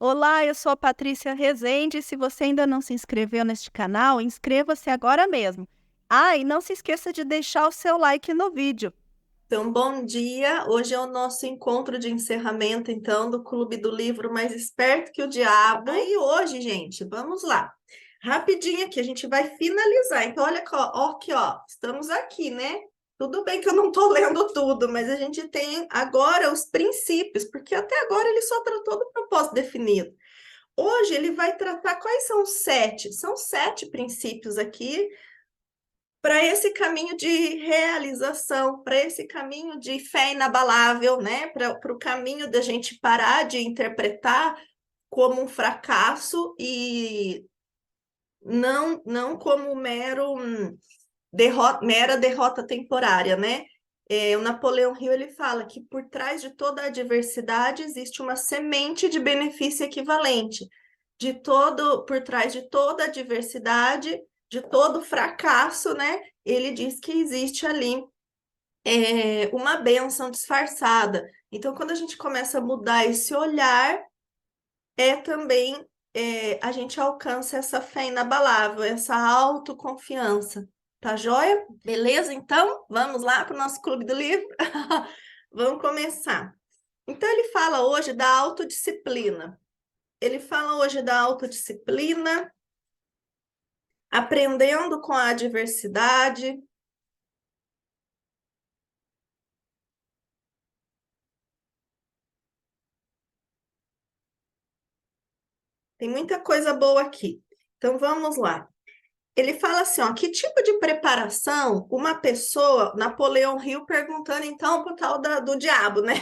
Olá, eu sou a Patrícia Rezende. Se você ainda não se inscreveu neste canal, inscreva-se agora mesmo. Ah, e não se esqueça de deixar o seu like no vídeo. Então, bom dia. Hoje é o nosso encontro de encerramento, então, do Clube do Livro Mais Esperto que o Diabo. Aí hoje, gente, vamos lá. Rapidinho aqui, a gente vai finalizar. Então, olha aqui, ó, estamos aqui, né? Tudo bem que eu não estou lendo tudo, mas a gente tem agora os princípios, porque até agora ele só tratou do propósito definido. Hoje ele vai tratar quais são os sete. São sete princípios aqui para esse caminho de realização, para esse caminho de fé inabalável, né? Para o caminho da gente parar de interpretar como um fracasso e não como mera derrota temporária, né? O Napoleão Hill ele fala que por trás de toda adversidade existe uma semente de benefício equivalente. Por trás de toda adversidade, de todo fracasso, né? Ele diz que existe ali uma bênção disfarçada. Então, quando a gente começa a mudar esse olhar, também a gente alcança essa fé inabalável, essa autoconfiança. Tá joia? Beleza? Então, vamos lá para o nosso Clube do Livro? Vamos começar. Então, ele fala hoje da autodisciplina. Ele fala hoje da autodisciplina, aprendendo com a adversidade. Tem muita coisa boa aqui. Então, vamos lá. Ele fala assim, ó, que tipo de preparação uma pessoa, Napoleão Hill perguntando então para o tal do diabo, né?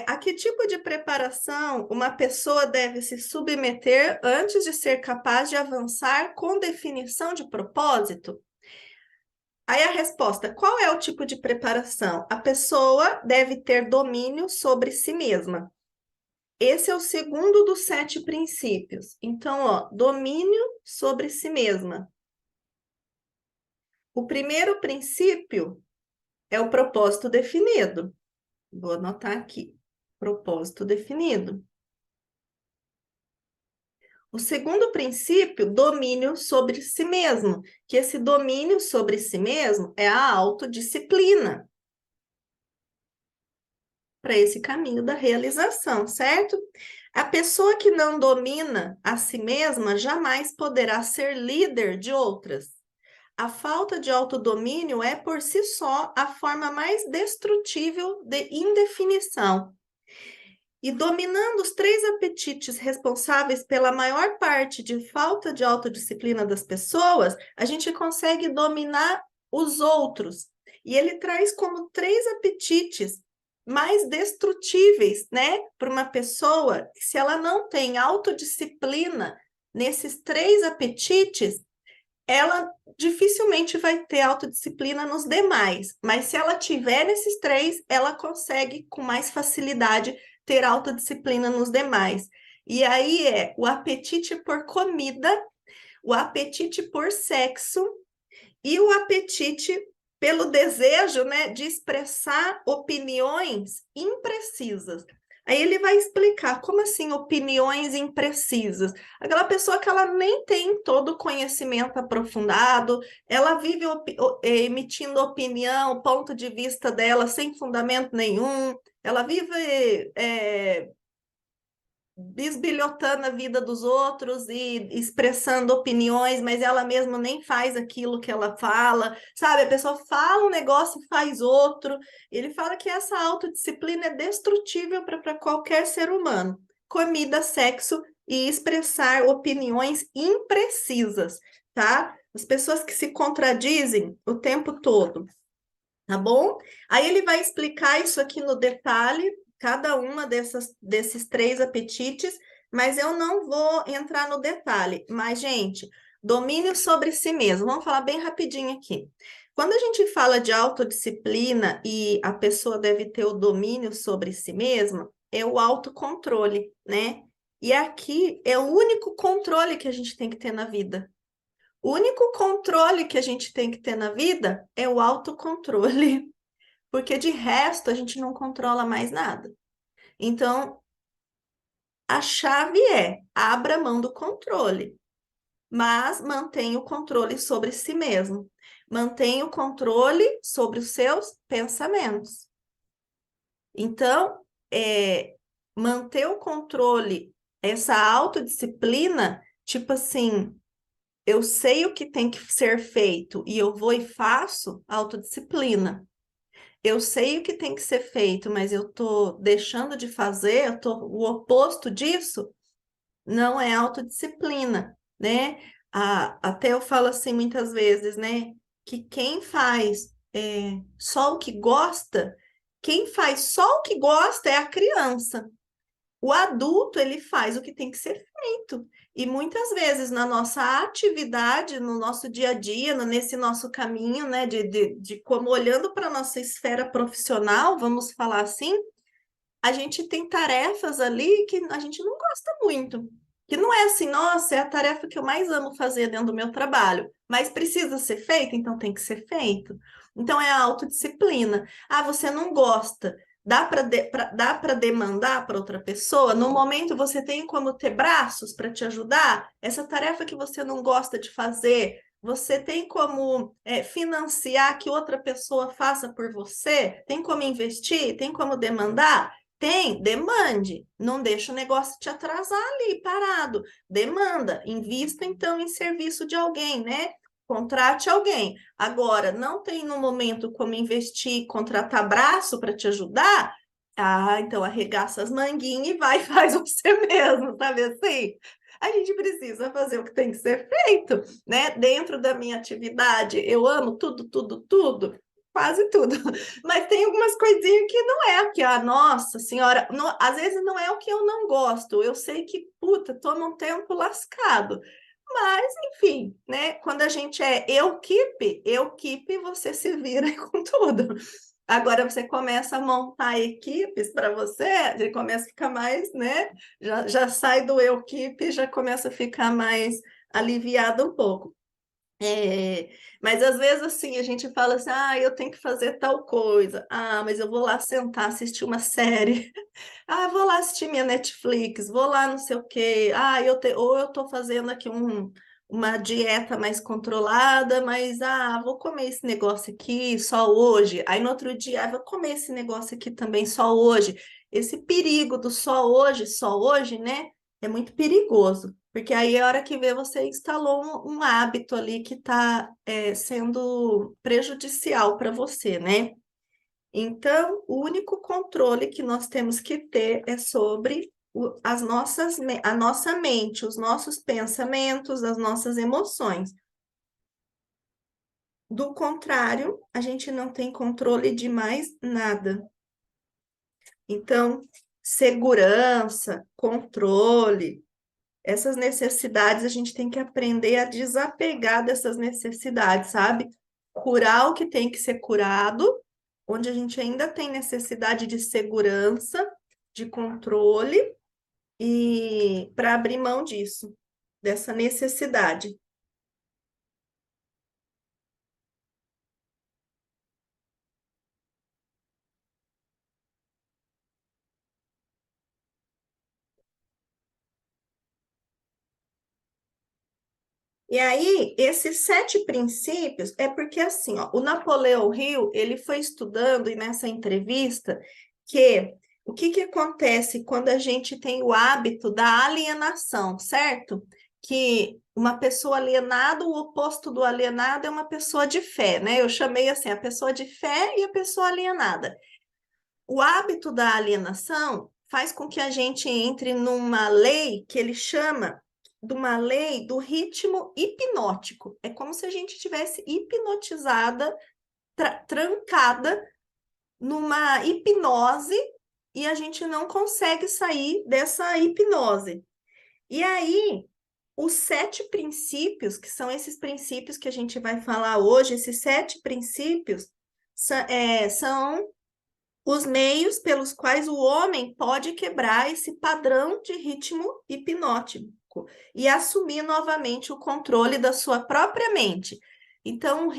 A que tipo de preparação uma pessoa deve se submeter antes de ser capaz de avançar com definição de propósito? Aí a resposta, qual é o tipo de preparação? A pessoa deve ter domínio sobre si mesma. Esse é o segundo dos sete princípios. Então, ó, domínio sobre si mesma. O primeiro princípio é o propósito definido. Vou anotar aqui. Propósito definido. O segundo princípio, domínio sobre si mesmo, que esse domínio sobre si mesmo é a autodisciplina para esse caminho da realização, certo? A pessoa que não domina a si mesma jamais poderá ser líder de outras. A falta de autodomínio é, por si só, a forma mais destrutível de indefinição. E dominando os três apetites responsáveis pela maior parte de falta de autodisciplina das pessoas, a gente consegue dominar os outros. E ele traz como três apetites mais destrutíveis, né, para uma pessoa, se ela não tem autodisciplina nesses três apetites, ela dificilmente vai ter autodisciplina nos demais, mas se ela tiver nesses três, ela consegue com mais facilidade ter autodisciplina nos demais. E aí é o apetite por comida, o apetite por sexo e o apetite pelo desejo, né, de expressar opiniões imprecisas. Aí ele vai explicar como assim opiniões imprecisas. Aquela pessoa que ela nem tem todo o conhecimento aprofundado, ela vive emitindo opinião, ponto de vista dela sem fundamento nenhum, ela vive bisbilhotando a vida dos outros e expressando opiniões, mas ela mesma nem faz aquilo que ela fala, sabe? A pessoa fala um negócio e faz outro. Ele fala que essa autodisciplina é destrutível para qualquer ser humano. Comida, sexo e expressar opiniões imprecisas, tá? As pessoas que se contradizem o tempo todo, tá bom? Aí ele vai explicar isso aqui no detalhe, cada uma desses três apetites, mas eu não vou entrar no detalhe. Mas, gente, domínio sobre si mesmo. Vamos falar bem rapidinho aqui. Quando a gente fala de autodisciplina e a pessoa deve ter o domínio sobre si mesma, é o autocontrole, né? E aqui é o único controle que a gente tem que ter na vida. O único controle que a gente tem que ter na vida é o autocontrole, porque de resto a gente não controla mais nada. Então, A chave é: abra mão do controle, mas mantenha o controle sobre si mesmo. Mantenha o controle sobre os seus pensamentos. Então, manter o controle, essa autodisciplina, tipo assim, eu sei o que tem que ser feito e eu vou e faço, autodisciplina. Eu sei o que tem que ser feito, mas eu tô deixando de fazer, o oposto disso não é autodisciplina, né? Até eu falo assim muitas vezes, né? Que quem faz só o que gosta, quem faz só o que gosta é a criança. O adulto, ele faz o que tem que ser feito. E muitas vezes na nossa atividade, no nosso dia a dia, nesse nosso caminho, né, de como olhando para a nossa esfera profissional, vamos falar assim, a gente tem tarefas ali que a gente não gosta muito. Que não é assim, nossa, é a tarefa que eu mais amo fazer dentro do meu trabalho, mas precisa ser feito, então tem que ser feito. Então é a autodisciplina. Ah, você não gosta. Dá para demandar para outra pessoa? No momento você tem como ter braços para te ajudar? Essa tarefa que você não gosta de fazer, você tem como financiar que outra pessoa faça por você? Tem como investir? Tem como demandar? Tem, demande. Não deixa o negócio te atrasar ali, parado. Demanda, invista então em serviço de alguém, né? Contrate alguém. Agora, não tem no momento como investir, contratar braço para te ajudar? Ah, então arregaça as manguinhas e vai e faz você mesmo, sabe assim? A gente precisa fazer o que tem que ser feito, né? Dentro da minha atividade, eu amo tudo, tudo, tudo, quase tudo. Mas tem algumas coisinhas que não é, que a nossa senhora, não, às vezes não é o que eu não gosto. Eu sei que, puta, toma um tempo lascado. Mas, enfim, né? Quando a gente é eu keep, você se vira com tudo. Agora você começa a montar equipes para você, já começa a ficar mais, né? Já sai do eu keep, já começa a ficar mais aliviado um pouco. Mas às vezes assim a gente fala assim, ah, eu tenho que fazer tal coisa, ah, mas eu vou lá sentar, assistir uma série, ah, vou lá assistir minha Netflix, vou lá não sei o quê, ah, ou eu estou fazendo aqui uma dieta mais controlada, mas vou comer esse negócio aqui só hoje, aí no outro dia, vou comer esse negócio aqui também só hoje. Esse perigo do só hoje, né? É muito perigoso. Porque aí é a hora que vê, você instalou um hábito ali que está sendo prejudicial para você, né? Então, o único controle que nós temos que ter é sobre a nossa mente, os nossos pensamentos, as nossas emoções. Do contrário, a gente não tem controle de mais nada. Então, segurança, controle, essas necessidades, a gente tem que aprender a desapegar dessas necessidades, sabe? Curar o que tem que ser curado, onde a gente ainda tem necessidade de segurança, de controle, e para abrir mão disso, dessa necessidade. E aí, esses 7 princípios é porque assim, ó, o Napoleão Hill, ele foi estudando e nessa entrevista que o que acontece quando a gente tem o hábito da alienação, certo? Que uma pessoa alienada, o oposto do alienado é uma pessoa de fé, né? Eu chamei assim, a pessoa de fé e a pessoa alienada. O hábito da alienação faz com que a gente entre numa lei que ele chama de uma lei do ritmo hipnótico. É como se a gente tivesse hipnotizada, trancada numa hipnose e a gente não consegue sair dessa hipnose. E aí, os 7 princípios, que são esses princípios que a gente vai falar hoje, esses 7 princípios são os meios pelos quais o homem pode quebrar esse padrão de ritmo hipnótico e assumir novamente o controle da sua própria mente. Então,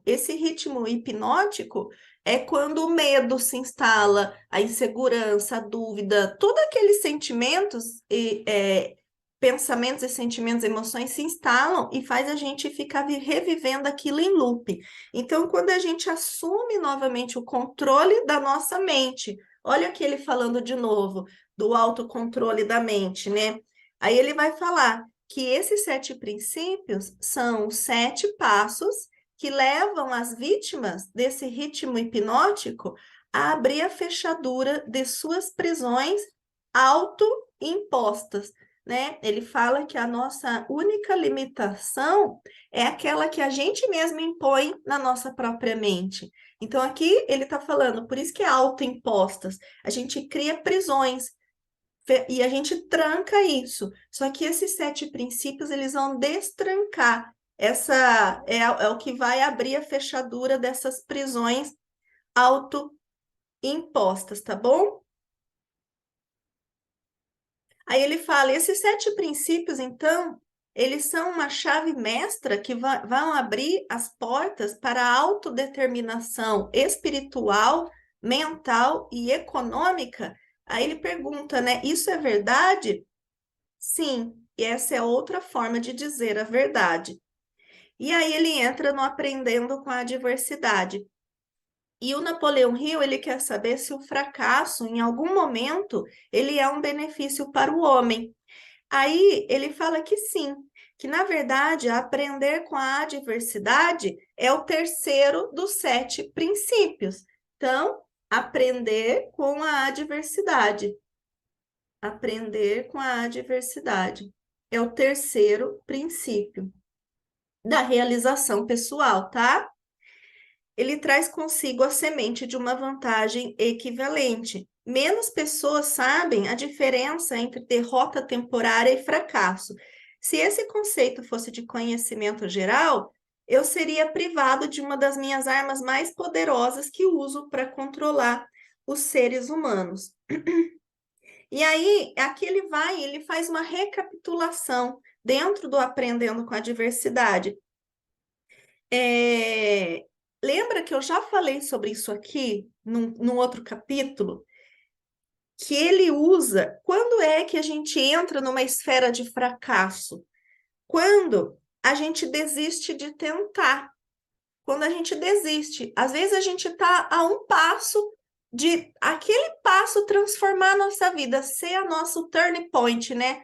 esse ritmo hipnótico, é quando o medo se instala, a insegurança, a dúvida, todos aqueles sentimentos pensamentos e sentimentos, emoções se instalam e faz a gente ficar revivendo aquilo em loop. Então, quando a gente assume novamente o controle da nossa mente, olha aqui ele falando de novo do autocontrole da mente, né? Aí ele vai falar que esses 7 princípios são os 7 passos que levam as vítimas desse ritmo hipnótico a abrir a fechadura de suas prisões autoimpostas, né? Ele fala que a nossa única limitação é aquela que a gente mesmo impõe na nossa própria mente. Então, aqui ele está falando, por isso que é autoimpostas. A gente cria prisões e a gente tranca isso. Só que esses 7 princípios, eles vão destrancar. Essa é o que vai abrir a fechadura dessas prisões autoimpostas, tá bom? Aí ele fala, esses 7 princípios, então, eles são uma chave mestra que vão abrir as portas para a autodeterminação espiritual, mental e econômica. Aí ele pergunta, né? Isso é verdade? Sim, e essa é outra forma de dizer a verdade. E aí ele entra no aprendendo com a adversidade. E o Napoleão Hill, ele quer saber se o fracasso, em algum momento, ele é um benefício para o homem. Aí ele fala que sim, que na verdade aprender com a adversidade é o terceiro dos 7 princípios. Então, aprender com a adversidade. Aprender com a adversidade é o terceiro princípio da realização pessoal, tá? Ele traz consigo a semente de uma vantagem equivalente. Menos pessoas sabem a diferença entre derrota temporária e fracasso. Se esse conceito fosse de conhecimento geral, eu seria privado de uma das minhas armas mais poderosas que uso para controlar os seres humanos. E aí, aqui ele faz uma recapitulação dentro do Aprendendo com a Diversidade. Lembra que eu já falei sobre isso aqui, num outro capítulo, que ele usa, quando é que a gente entra numa esfera de fracasso? Quando a gente desiste de tentar. Quando a gente desiste. Às vezes a gente está a um passo de aquele passo transformar a nossa vida, ser a nosso turning point, né?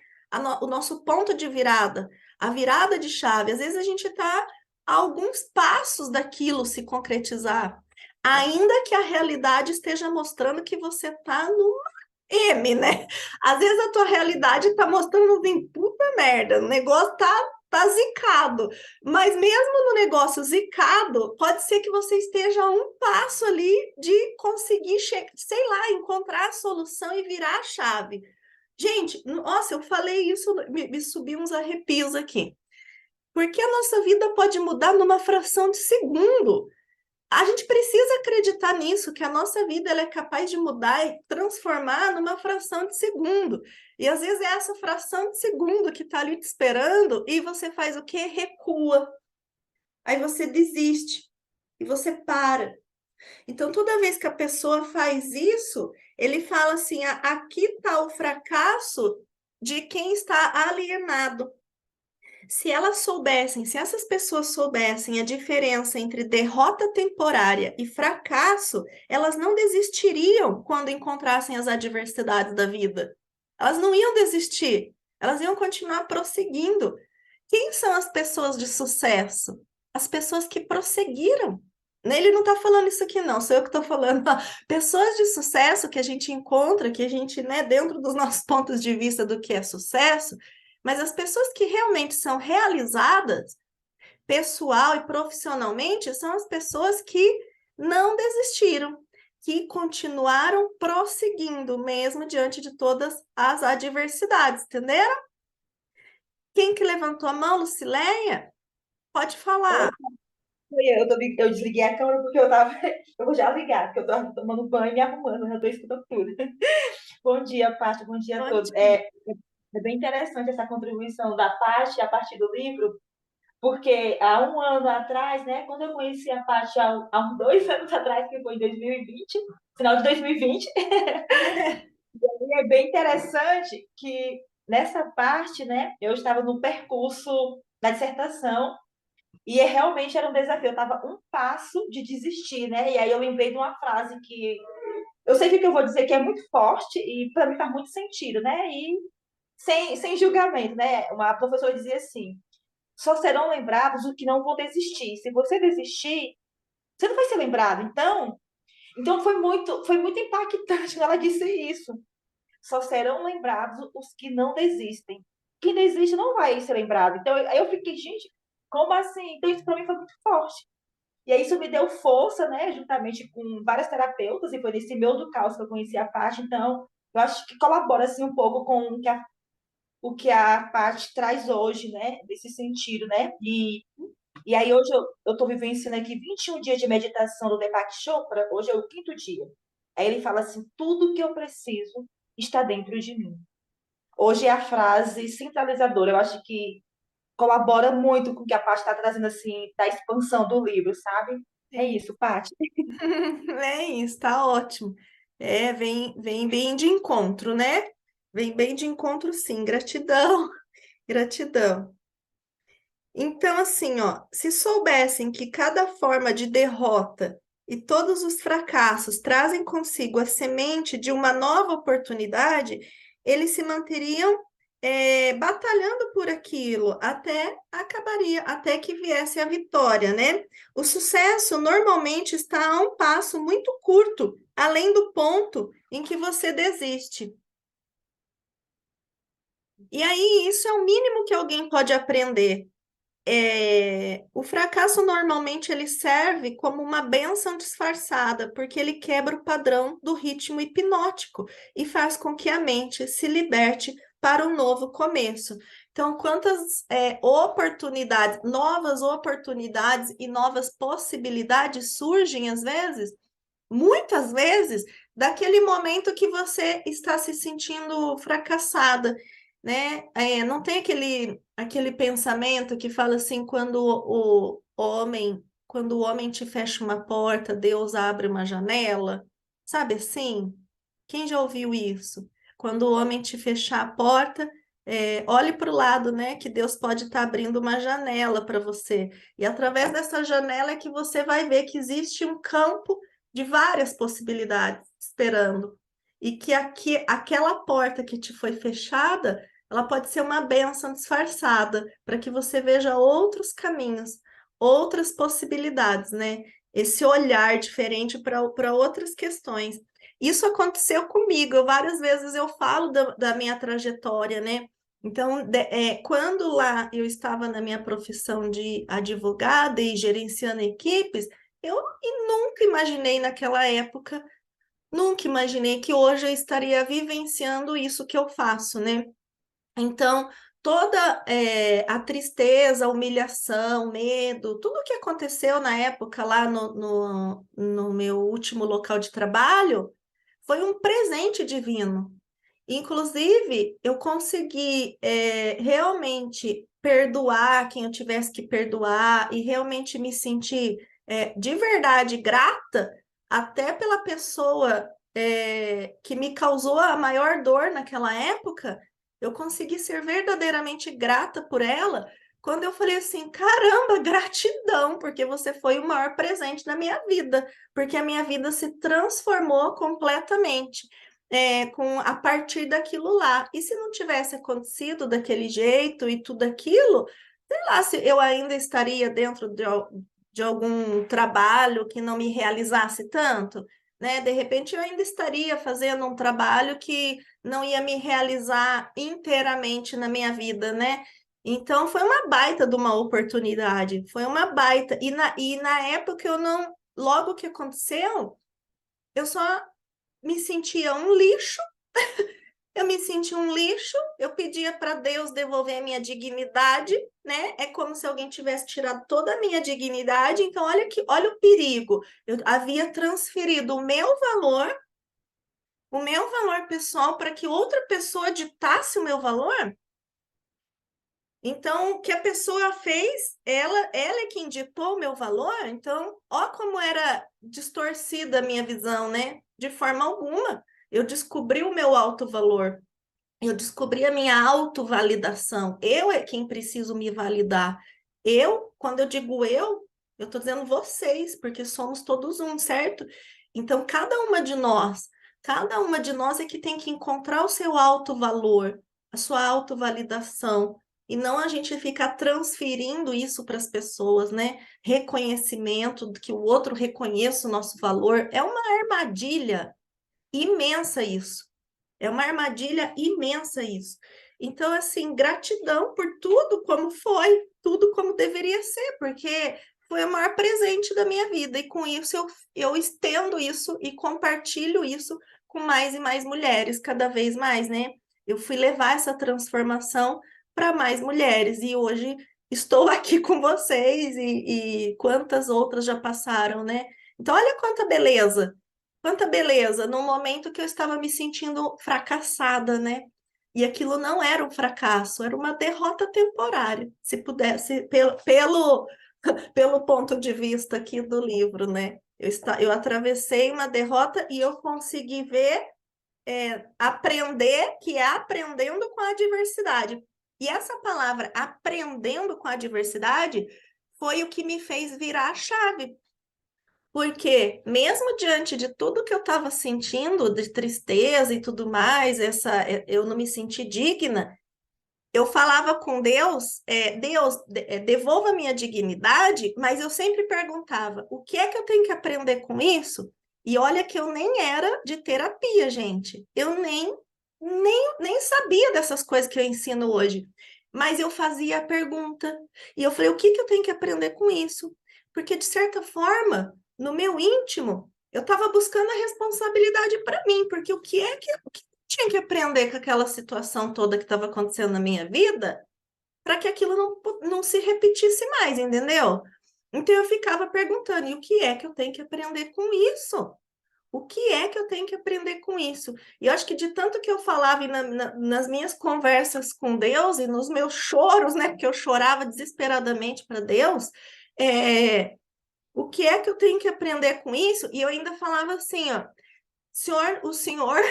O nosso ponto de virada, a virada de chave. Às vezes a gente está a alguns passos daquilo se concretizar, ainda que a realidade esteja mostrando que você está no M, né? Às vezes a tua realidade tá mostrando assim, puta merda, o negócio tá zicado. Mas mesmo no negócio zicado, pode ser que você esteja a um passo ali de conseguir, sei lá, encontrar a solução e virar a chave. Gente, nossa, eu falei isso, me subiu uns arrepios aqui. Porque a nossa vida pode mudar numa fração de segundo. A gente precisa acreditar nisso, que a nossa vida ela é capaz de mudar e transformar numa fração de segundo. E às vezes é essa fração de segundo que está ali te esperando e você faz o quê? Recua. Aí você desiste e você para. Então, toda vez que a pessoa faz isso, ele fala assim: aqui está o fracasso de quem está alienado. Se elas soubessem, se essas pessoas soubessem a diferença entre derrota temporária e fracasso, elas não desistiriam quando encontrassem as adversidades da vida. Elas não iam desistir, elas iam continuar prosseguindo. Quem são as pessoas de sucesso? As pessoas que prosseguiram. Ele não está falando isso aqui, não, sou eu que estou falando. Pessoas de sucesso que a gente encontra, que a gente, né, dentro dos nossos pontos de vista do que é sucesso, mas as pessoas que realmente são realizadas, pessoal e profissionalmente, são as pessoas que não desistiram, que continuaram prosseguindo, mesmo diante de todas as adversidades, entenderam? Quem que levantou a mão, Lucileia? Pode falar. Eu desliguei a câmera porque eu tava. Eu vou já ligar, porque eu tava tomando banho e me arrumando, eu já tô escutando tudo. Bom dia, Paty, bom dia a Bom todos. dia. É bem interessante essa contribuição da Paty a partir do livro, Porque há um ano atrás, né, quando eu conheci a Paty há uns 2 anos atrás, que foi em 2020, final de 2020, e é bem interessante que nessa parte, né, eu estava no percurso da dissertação e realmente era um desafio. Eu estava um passo de desistir, né? E aí eu lembrei de uma frase que eu sei que o que eu vou dizer que é muito forte e para mim faz muito sentido, né? E sem julgamento, né? Uma professora dizia assim: só serão lembrados os que não vão desistir. Se você desistir, você não vai ser lembrado. Então foi muito impactante quando ela disse isso. Só serão lembrados os que não desistem. Quem desiste não vai ser lembrado. Então, aí eu fiquei, gente, como assim? Então, isso para mim foi muito forte. E aí, isso me deu força, né? Juntamente com várias terapeutas, e foi nesse meu do caos que eu conheci a Paty. Então, eu acho que colabora, assim, um pouco com o que a Paty traz hoje, né? Desse sentido, né? E aí, hoje eu tô vivenciando aqui 21 dias de meditação do Deepak Chopra. Hoje é o 5º dia. Aí ele fala assim: tudo que eu preciso está dentro de mim. Hoje é a frase centralizadora. Eu acho que colabora muito com o que a Paty está trazendo, assim, da expansão do livro, sabe? É Sim. isso, Paty. É isso, tá ótimo. Vem bem de encontro, né? Vem bem de encontro, sim. Gratidão, gratidão. Então, assim, ó, se soubessem que cada forma de derrota e todos os fracassos trazem consigo a semente de uma nova oportunidade, eles se manteriam batalhando por aquilo até que viesse a vitória, né? O sucesso normalmente está a um passo muito curto, além do ponto em que você desiste. E aí, isso é o mínimo que alguém pode aprender. O fracasso normalmente ele serve como uma bênção disfarçada, porque ele quebra o padrão do ritmo hipnótico e faz com que a mente se liberte para um novo começo. Então, quantas oportunidades, novas oportunidades e novas possibilidades surgem às vezes, muitas vezes, daquele momento que você está se sentindo fracassada, né? Não tem aquele pensamento que fala assim, quando o homem te fecha uma porta, Deus abre uma janela, sabe assim? Quem já ouviu isso? Quando o homem te fechar a porta, olhe para o lado, né? Que Deus pode estar abrindo uma janela para você. E através dessa janela é que você vai ver que existe um campo de várias possibilidades esperando. E que aquela porta que te foi fechada, ela pode ser uma bênção disfarçada, para que você veja outros caminhos, outras possibilidades, né? Esse olhar diferente para outras questões. Isso aconteceu comigo, várias vezes eu falo da minha trajetória, né? Então, quando lá eu estava na minha profissão de advogada e gerenciando equipes, eu nunca imaginei naquela época, nunca imaginei que hoje eu estaria vivenciando isso que eu faço, né? Então, toda a tristeza, a humilhação, medo, tudo que aconteceu na época lá no meu último local de trabalho foi um presente divino. Inclusive, eu consegui realmente perdoar quem eu tivesse que perdoar e realmente me sentir de verdade grata até pela pessoa que me causou a maior dor naquela época. Eu consegui ser verdadeiramente grata por ela quando eu falei assim: caramba, gratidão, porque você foi o maior presente da minha vida, porque a minha vida se transformou completamente a partir daquilo lá. E se não tivesse acontecido daquele jeito e tudo aquilo, sei lá se eu ainda estaria dentro de algum trabalho que não me realizasse tanto, né? De repente eu ainda estaria fazendo um trabalho que não ia me realizar inteiramente na minha vida, né? Então foi uma baita de uma oportunidade, foi uma baita. E na época eu não, logo que aconteceu, eu só me sentia um lixo, eu me sentia um lixo, eu pedia para Deus devolver a minha dignidade, né? É como se alguém tivesse tirado toda a minha dignidade. Então, olha o perigo. Eu havia transferido o meu valor pessoal para que outra pessoa ditasse o meu valor. Então, o que a pessoa fez, ela é quem ditou o meu valor. Então, ó como era distorcida a minha visão, né? De forma alguma. Eu descobri o meu alto valor. Eu descobri a minha autovalidação. Eu é quem preciso me validar. Eu, quando eu digo eu estou dizendo vocês, porque somos todos um, certo? Então, cada uma de nós é que tem que encontrar o seu alto valor, a sua autovalidação. E não a gente ficar transferindo isso para as pessoas, né? Reconhecimento, que o outro reconheça o nosso valor. É uma armadilha imensa isso. É uma armadilha imensa isso. Então, assim, gratidão por tudo como foi, tudo como deveria ser, porque foi o maior presente da minha vida. E com isso eu estendo isso e compartilho isso com mais e mais mulheres, cada vez mais, né? Eu fui levar essa transformação para mais mulheres e hoje estou aqui com vocês e quantas outras já passaram, né? Então, olha quanta beleza. Quanta beleza, num momento que eu estava me sentindo fracassada, né? E aquilo não era um fracasso, era uma derrota temporária, se pudesse, pelo ponto de vista aqui do livro, né? Eu atravessei uma derrota e eu consegui ver, aprender, que é aprendendo com a adversidade. E essa palavra, aprendendo com a adversidade, foi o que me fez virar a chave. Porque, mesmo diante de tudo que eu estava sentindo, de tristeza e tudo mais, eu não me senti digna, eu falava com Deus, Deus, devolva a minha dignidade, mas eu sempre perguntava, o que é que eu tenho que aprender com isso? E olha que eu nem era de terapia, gente. Eu nem sabia dessas coisas que eu ensino hoje. Mas eu fazia a pergunta. E eu falei, o que que eu tenho que aprender com isso? Porque, de certa forma, no meu íntimo, eu estava buscando a responsabilidade para mim, porque o que eu tinha que aprender com aquela situação toda que estava acontecendo na minha vida para que aquilo não se repetisse mais, entendeu? Então eu ficava perguntando, e o que é que eu tenho que aprender com isso? O que é que eu tenho que aprender com isso? E eu acho que de tanto que eu falava nas minhas conversas com Deus e nos meus choros, né? Porque eu chorava desesperadamente para Deus, o que é que eu tenho que aprender com isso? E eu ainda falava assim, ó, o senhor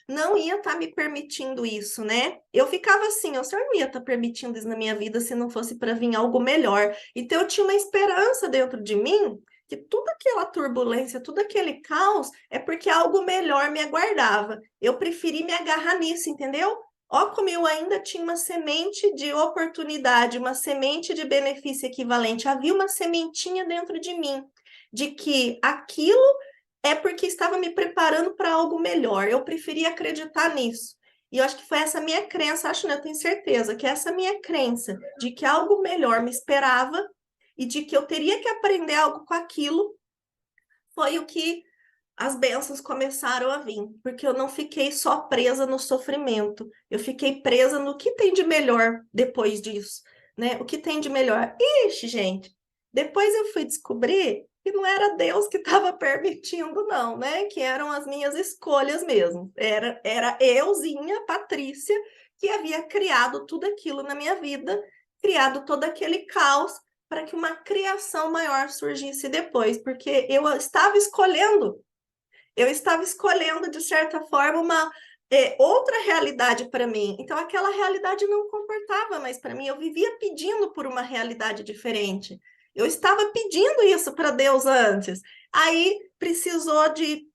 não ia estar me permitindo isso, né? Eu ficava assim, o senhor não ia estar permitindo isso na minha vida se não fosse para vir algo melhor. Então eu tinha uma esperança dentro de mim que toda aquela turbulência, todo aquele caos é porque algo melhor me aguardava. Eu preferi me agarrar nisso, entendeu? Ó, como eu ainda tinha uma semente de oportunidade, uma semente de benefício equivalente. Havia uma sementinha dentro de mim de que aquilo é porque estava me preparando para algo melhor. Eu preferi acreditar nisso. E eu acho que foi essa minha crença, acho não, eu tenho certeza, que essa minha crença de que algo melhor me esperava e de que eu teria que aprender algo com aquilo, foi o que as bênçãos começaram a vir, porque eu não fiquei só presa no sofrimento, eu fiquei presa no que tem de melhor depois disso, né? O que tem de melhor? Ixi, gente, depois eu fui descobrir que não era Deus que estava permitindo, não, né? Que eram as minhas escolhas mesmo. Era euzinha, Patrícia, que havia criado tudo aquilo na minha vida, criado todo aquele caos para que uma criação maior surgisse depois, porque eu estava escolhendo, de certa forma, uma outra realidade para mim. Então, aquela realidade não comportava mais para mim. Eu vivia pedindo por uma realidade diferente. Eu estava pedindo isso para Deus antes. Aí precisou de,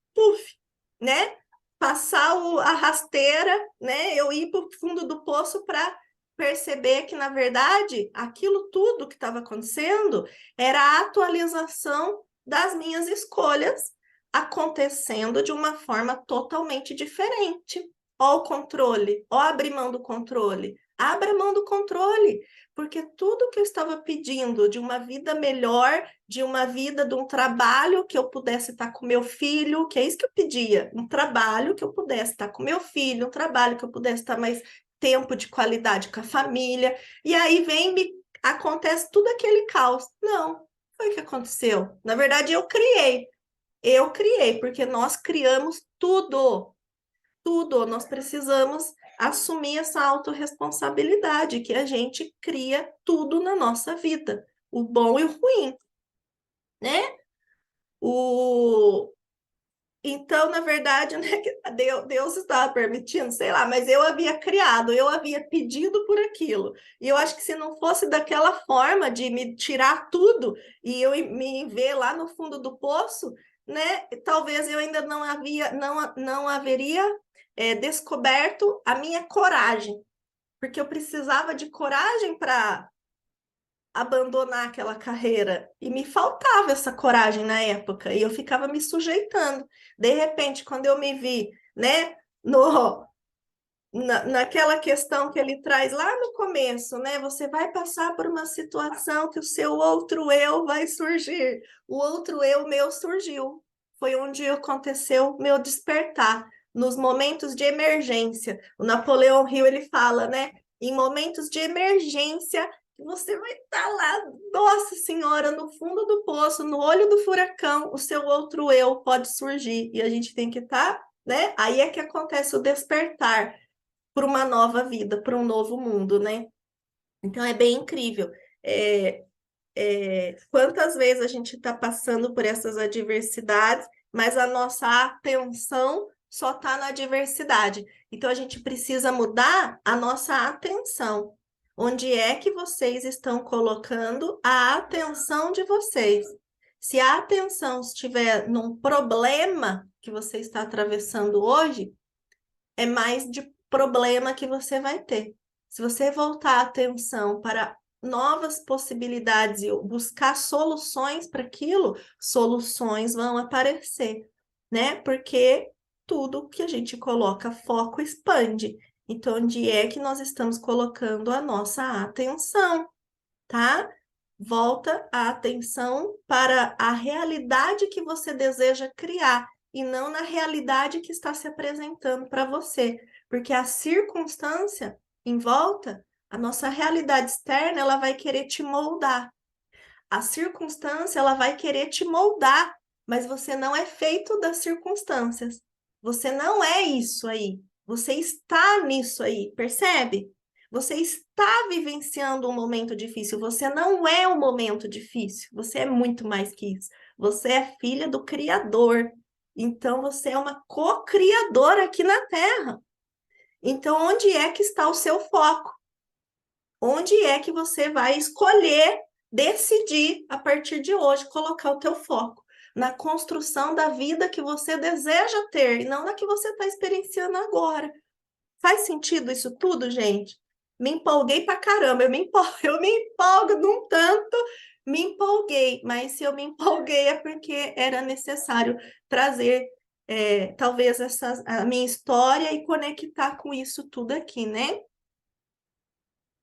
né? Passar a rasteira, né? Eu ir para o fundo do poço para perceber que, na verdade, aquilo tudo que estava acontecendo era a atualização das minhas escolhas acontecendo de uma forma totalmente diferente. Ó o controle, ó abrir mão do controle. Abra mão do controle, porque tudo que eu estava pedindo de uma vida melhor, de uma vida, de um trabalho que eu pudesse estar com meu filho, que é isso que eu pedia, um trabalho que eu pudesse estar com meu filho, um trabalho que eu pudesse estar mais tempo de qualidade com a família, e aí acontece tudo aquele caos. Não, foi o que aconteceu. Na verdade, eu criei, porque nós criamos tudo, tudo. Nós precisamos assumir essa autorresponsabilidade, que a gente cria tudo na nossa vida, o bom e o ruim, né? Então, na verdade, né, Deus estava permitindo, sei lá, mas eu havia criado, eu havia pedido por aquilo. E eu acho que se não fosse daquela forma de me tirar tudo e eu me ver lá no fundo do poço, né, talvez eu ainda não haveria descoberto a minha coragem, porque eu precisava de coragem para abandonar aquela carreira. E me faltava essa coragem na época, e eu ficava me sujeitando. De repente, quando eu me vi, né, naquela questão que ele traz lá no começo, né? Você vai passar por uma situação que o seu outro eu vai surgir. O outro eu meu surgiu. Foi onde aconteceu meu despertar, nos momentos de emergência. O Napoleão Hill, ele fala, né? Em momentos de emergência, você vai estar lá, nossa senhora, no fundo do poço, no olho do furacão, o seu outro eu pode surgir. E a gente tem que estar, né? Aí é que acontece o despertar para uma nova vida, para um novo mundo, né? Então é bem incrível. Quantas vezes a gente está passando por essas adversidades, mas a nossa atenção só está na adversidade. Então a gente precisa mudar a nossa atenção. Onde é que vocês estão colocando a atenção de vocês? Se a atenção estiver num problema que você está atravessando hoje, é mais de problema que você vai ter. Se você voltar a atenção para novas possibilidades e buscar soluções para aquilo, soluções vão aparecer, né? Porque tudo que a gente coloca foco expande. Então, onde é que nós estamos colocando a nossa atenção, tá? Volta a atenção para a realidade que você deseja criar e não na realidade que está se apresentando para você, porque a circunstância em volta, a nossa realidade externa, ela vai querer te moldar. A circunstância, ela vai querer te moldar, mas você não é feito das circunstâncias. Você não é isso aí. Você está nisso aí, percebe? Você está vivenciando um momento difícil. Você não é um momento difícil. Você é muito mais que isso. Você é filha do Criador. Então, você é uma co-criadora aqui na Terra. Então, onde é que está o seu foco? Onde é que você vai escolher, decidir a partir de hoje, colocar o teu foco na construção da vida que você deseja ter e não na que você está experienciando agora. Faz sentido isso tudo, gente? Me empolguei pra caramba, eu me empolgo num tanto, me empolguei, mas se eu me empolguei é porque era necessário trazer talvez a minha história e conectar com isso tudo aqui, né?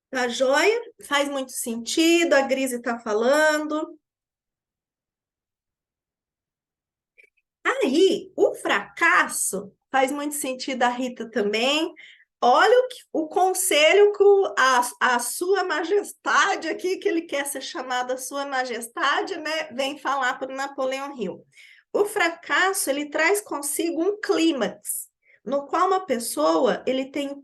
Tá joia? Faz muito sentido, a Grise está falando. Aí, o fracasso faz muito sentido a Rita também. Olha o conselho que a Sua Majestade aqui, que ele quer ser chamado a Sua Majestade, né, vem falar para o Napoleão Hill. O fracasso, ele traz consigo um clímax, no qual uma pessoa ele tem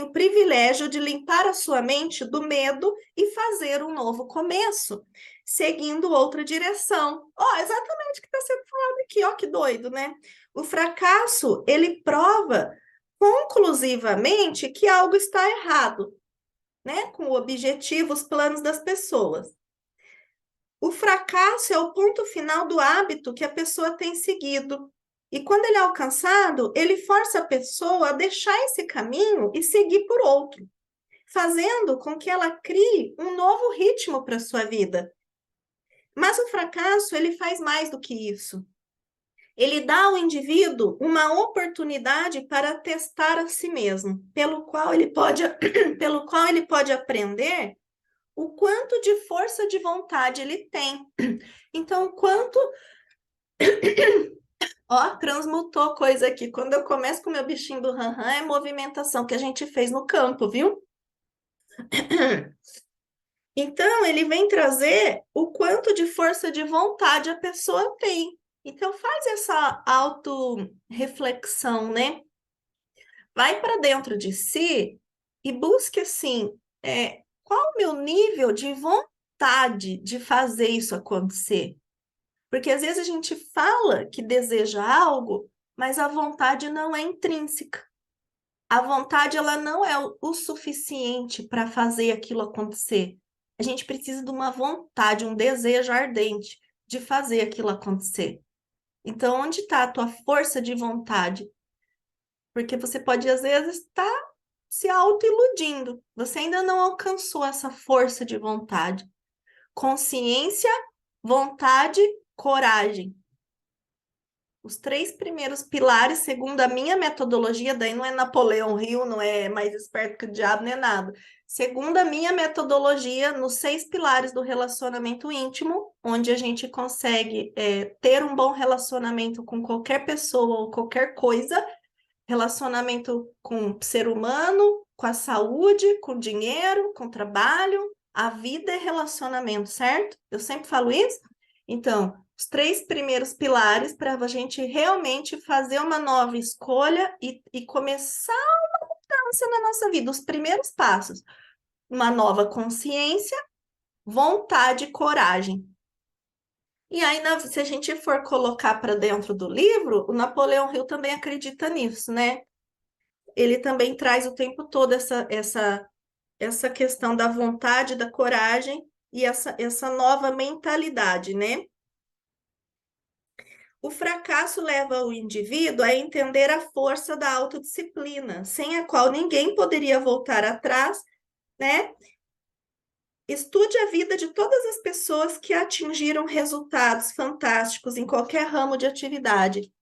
o privilégio de limpar a sua mente do medo e fazer um novo começo, seguindo outra direção. Ó, exatamente o que está sendo falado aqui, ó, que doido, né? O fracasso, ele prova conclusivamente que algo está errado, né? Com o objetivo, os planos das pessoas. O fracasso é o ponto final do hábito que a pessoa tem seguido. E quando ele é alcançado, ele força a pessoa a deixar esse caminho e seguir por outro, fazendo com que ela crie um novo ritmo para a sua vida. Mas o fracasso, ele faz mais do que isso. Ele dá ao indivíduo uma oportunidade para testar a si mesmo, pelo qual ele pode aprender o quanto de força de vontade ele tem. Então, quanto... Ó, transmutou coisa aqui. Quando eu começo com o meu bichinho do ranhan, é movimentação que a gente fez no campo, viu? Então, ele vem trazer o quanto de força de vontade a pessoa tem. Então, faz essa auto-reflexão, né? Vai para dentro de si e busque assim, qual o meu nível de vontade de fazer isso acontecer? Porque às vezes a gente fala que deseja algo, mas a vontade não é intrínseca. A vontade ela não é o suficiente para fazer aquilo acontecer. A gente precisa de uma vontade, um desejo ardente de fazer aquilo acontecer. Então, onde está a tua força de vontade? Porque você pode, às vezes, estar se auto-iludindo. Você ainda não alcançou essa força de vontade. Consciência, vontade, coragem. Os 3 primeiros pilares, segundo a minha metodologia, daí não é Napoleão Hill, não é mais esperto que o diabo, nem nada. Segundo a minha metodologia, nos 6 pilares do relacionamento íntimo, onde a gente consegue ter um bom relacionamento com qualquer pessoa ou qualquer coisa, relacionamento com o ser humano, com a saúde, com o dinheiro, com o trabalho. A vida é relacionamento, certo? Eu sempre falo isso. Então, os 3 primeiros pilares para a gente realmente fazer uma nova escolha e começar uma mudança na nossa vida. Os primeiros passos: uma nova consciência, vontade e coragem. E aí, se a gente for colocar para dentro do livro, o Napoleão Hill também acredita nisso, né? Ele também traz o tempo todo essa questão da vontade, da coragem e essa nova mentalidade, né? O fracasso leva o indivíduo a entender a força da autodisciplina, sem a qual ninguém poderia voltar atrás, né? Estude a vida de todas as pessoas que atingiram resultados fantásticos em qualquer ramo de atividade.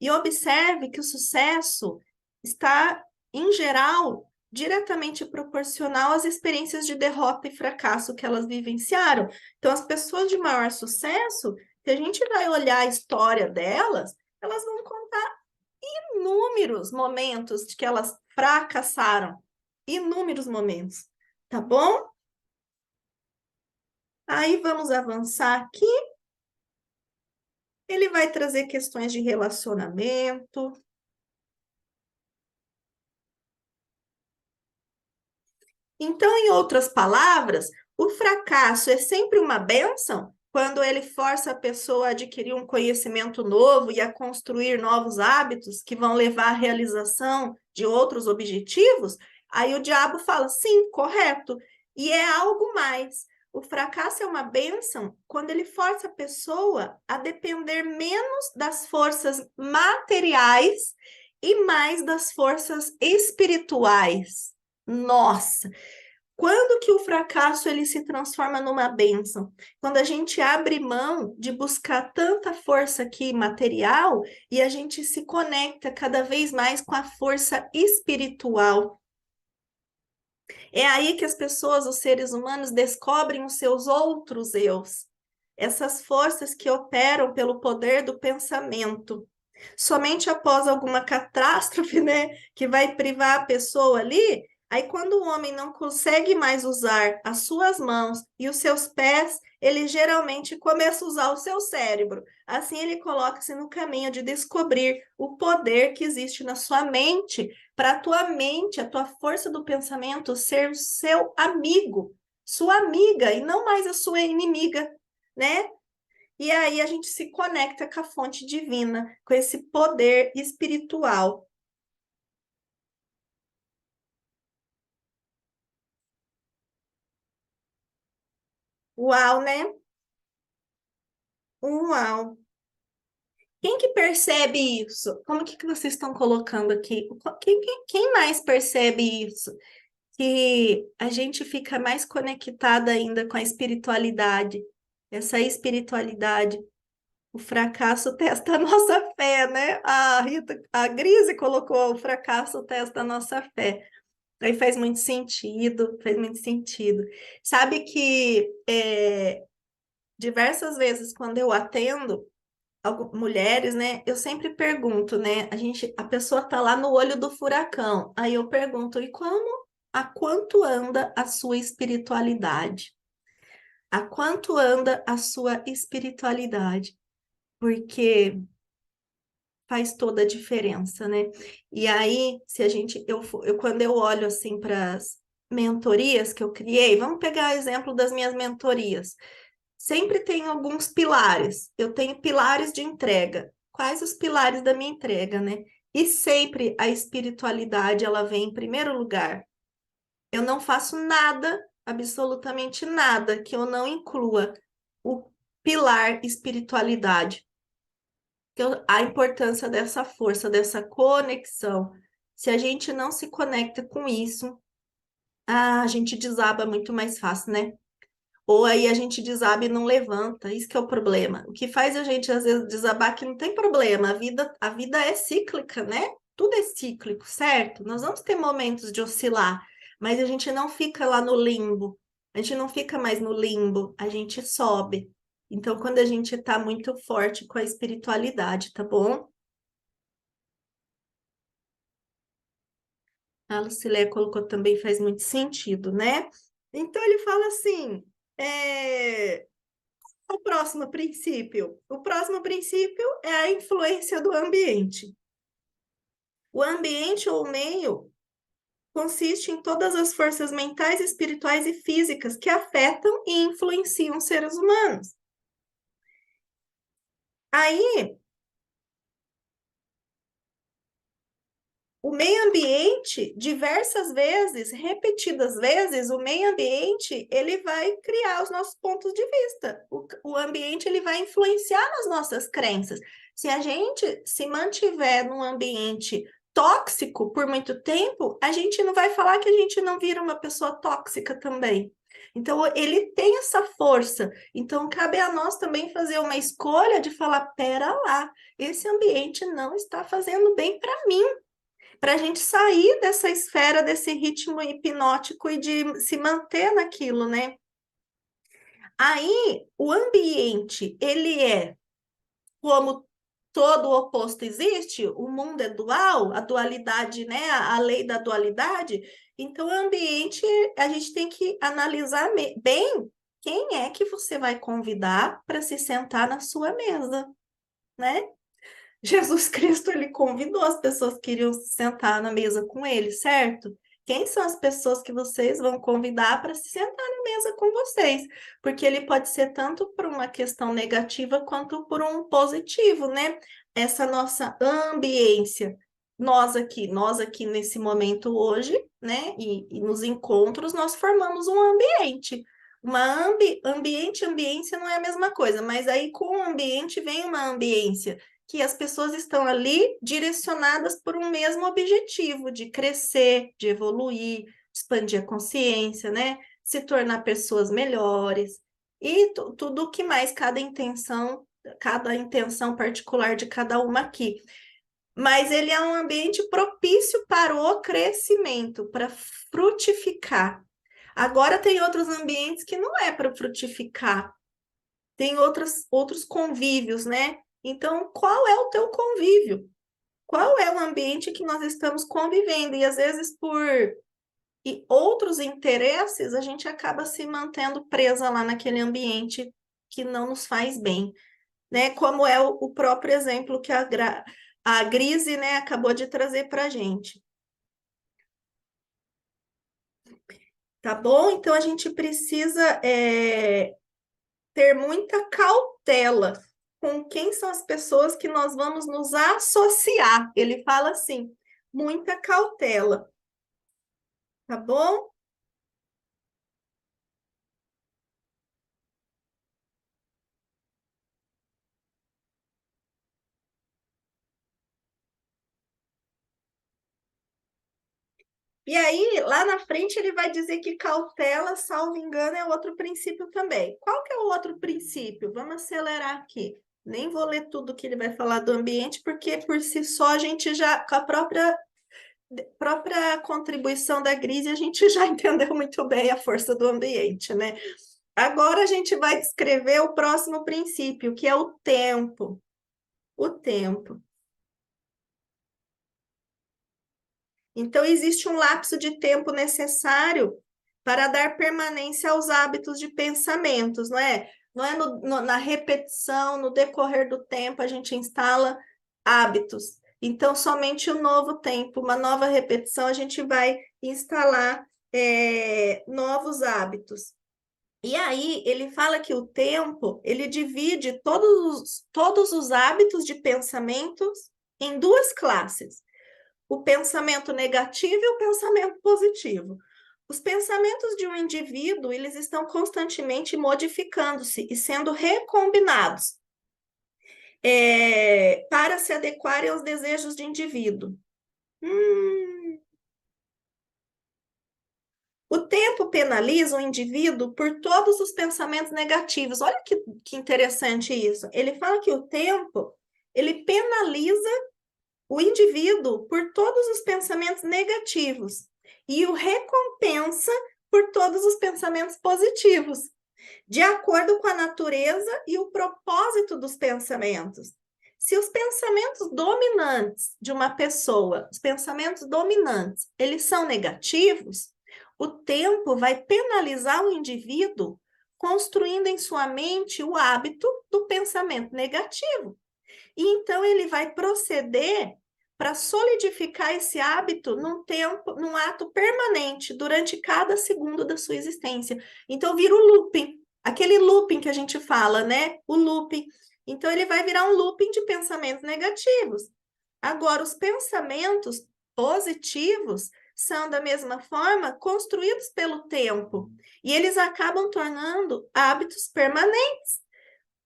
E observe que o sucesso está, em geral, diretamente proporcional às experiências de derrota e fracasso que elas vivenciaram. Então, as pessoas de maior sucesso, se a gente vai olhar a história delas, elas vão contar inúmeros momentos de que elas fracassaram. Inúmeros momentos, tá bom? Aí vamos avançar aqui. Ele vai trazer questões de relacionamento. Então, em outras palavras, o fracasso é sempre uma bênção quando ele força a pessoa a adquirir um conhecimento novo e a construir novos hábitos que vão levar à realização de outros objetivos. Aí o diabo fala, sim, correto. E é algo mais. O fracasso é uma bênção quando ele força a pessoa a depender menos das forças materiais e mais das forças espirituais. Nossa, quando que o fracasso ele se transforma numa bênção? Quando a gente abre mão de buscar tanta força aqui material e a gente se conecta cada vez mais com a força espiritual. É aí que as pessoas, os seres humanos, descobrem os seus outros eus. Essas forças que operam pelo poder do pensamento. Somente após alguma catástrofe, né, que vai privar a pessoa ali, aí quando o homem não consegue mais usar as suas mãos e os seus pés, ele geralmente começa a usar o seu cérebro. Assim ele coloca-se no caminho de descobrir o poder que existe na sua mente, para a tua mente, a tua força do pensamento ser o seu amigo, sua amiga e não mais a sua inimiga, né? E aí a gente se conecta com a fonte divina, com esse poder espiritual. Uau, né? Uau. Quem que percebe isso? Como que vocês estão colocando aqui? Quem mais percebe isso? Que a gente fica mais conectada ainda com a espiritualidade. Essa espiritualidade. O fracasso testa a nossa fé, né? A Grise colocou o fracasso testa a nossa fé. Aí faz muito sentido, faz muito sentido. Sabe que diversas vezes quando eu atendo mulheres, né, eu sempre pergunto, né, a pessoa tá lá no olho do furacão. Aí eu pergunto, a quanto anda a sua espiritualidade? A quanto anda a sua espiritualidade? Porque faz toda a diferença, né? E aí, se a gente, quando eu olho assim para as mentorias que eu criei, vamos pegar o exemplo das minhas mentorias. Sempre tem alguns pilares. Eu tenho pilares de entrega. Quais os pilares da minha entrega, né? E sempre a espiritualidade, ela vem em primeiro lugar. Eu não faço nada, absolutamente nada, que eu não inclua o pilar espiritualidade. A importância dessa força, dessa conexão. Se a gente não se conecta com isso, a gente desaba muito mais fácil, né? Ou aí a gente desaba e não levanta, isso que é o problema. O que faz a gente às vezes desabar que não tem problema, a vida é cíclica, né? Tudo é cíclico, certo? Nós vamos ter momentos de oscilar, mas a gente não fica lá no limbo. A gente não fica mais no limbo, a gente sobe. Então, quando a gente está muito forte com a espiritualidade, tá bom? A Lucilé colocou também faz muito sentido, né? Então ele fala assim: o próximo princípio? O próximo princípio é a influência do ambiente. O ambiente ou meio consiste em todas as forças mentais, espirituais e físicas que afetam e influenciam os seres humanos. Aí, o meio ambiente, diversas vezes, repetidas vezes, o meio ambiente, ele vai criar os nossos pontos de vista. O ambiente, ele vai influenciar nas nossas crenças. Se a gente se mantiver num ambiente tóxico por muito tempo, a gente não vai falar que a gente não vira uma pessoa tóxica também. Então, ele tem essa força. Então, cabe a nós também fazer uma escolha de falar: pera lá, esse ambiente não está fazendo bem para mim, para a gente sair dessa esfera, desse ritmo hipnótico e de se manter naquilo, né? Aí, o ambiente, ele é como todo o oposto existe, o mundo é dual, a dualidade, né? A lei da dualidade. Então, o ambiente, a gente tem que analisar bem quem é que você vai convidar para se sentar na sua mesa, né? Jesus Cristo, ele convidou as pessoas que iriam se sentar na mesa com ele, certo? Quem são as pessoas que vocês vão convidar para se sentar na mesa com vocês? Porque ele pode ser tanto por uma questão negativa quanto por um positivo, né? Essa nossa ambiência. Nós aqui nesse momento hoje, né? E nos encontros, nós formamos um ambiente. Ambiência não é a mesma coisa, mas aí com o ambiente vem uma ambiência que as pessoas estão ali direcionadas por um mesmo objetivo, de crescer, de evoluir, expandir a consciência, né? Se tornar pessoas melhores e tudo o que mais cada intenção particular de cada uma aqui. Mas ele é um ambiente propício para o crescimento, para frutificar. Agora tem outros ambientes que não é para frutificar, tem outros convívios, né? Então, qual é o teu convívio? Qual é o ambiente que nós estamos convivendo? E às vezes, outros interesses, a gente acaba se mantendo presa lá naquele ambiente que não nos faz bem, né? Como é o próprio exemplo que a Grise, né, acabou de trazer para a gente. Tá bom? Então, a gente precisa ter muita cautela com quem são as pessoas que nós vamos nos associar. Ele fala assim, muita cautela, tá bom? E aí, lá na frente, ele vai dizer que cautela, salvo engano, é outro princípio também. Qual que é o outro princípio? Vamos acelerar aqui. Nem vou ler tudo que ele vai falar do ambiente, porque por si só a gente já, com a própria contribuição da Grise, a gente já entendeu muito bem a força do ambiente, né? Agora a gente vai descrever o próximo princípio, que é o tempo. O tempo. Então, existe um lapso de tempo necessário para dar permanência aos hábitos de pensamentos, não é? Não é na repetição, no decorrer do tempo, a gente instala hábitos. Então, somente o novo tempo, uma nova repetição, a gente vai instalar novos hábitos. E aí, ele fala que o tempo, ele divide todos os hábitos de pensamentos em duas classes: o pensamento negativo e o pensamento positivo. Os pensamentos de um indivíduo, eles estão constantemente modificando-se e sendo recombinados para se adequarem aos desejos de indivíduo. O tempo penaliza o indivíduo por todos os pensamentos negativos. Olha que interessante isso. Ele fala que o tempo, ele penaliza o indivíduo por todos os pensamentos negativos e o recompensa por todos os pensamentos positivos, de acordo com a natureza e o propósito dos pensamentos. Se os pensamentos dominantes de uma pessoa, os pensamentos dominantes, eles são negativos, o tempo vai penalizar o indivíduo, construindo em sua mente o hábito do pensamento negativo. E então ele vai proceder para solidificar esse hábito num ato permanente, durante cada segundo da sua existência. Então vira o looping, aquele looping que a gente fala, né? O looping. Então ele vai virar um looping de pensamentos negativos. Agora, os pensamentos positivos são, da mesma forma, construídos pelo tempo, e eles acabam tornando hábitos permanentes.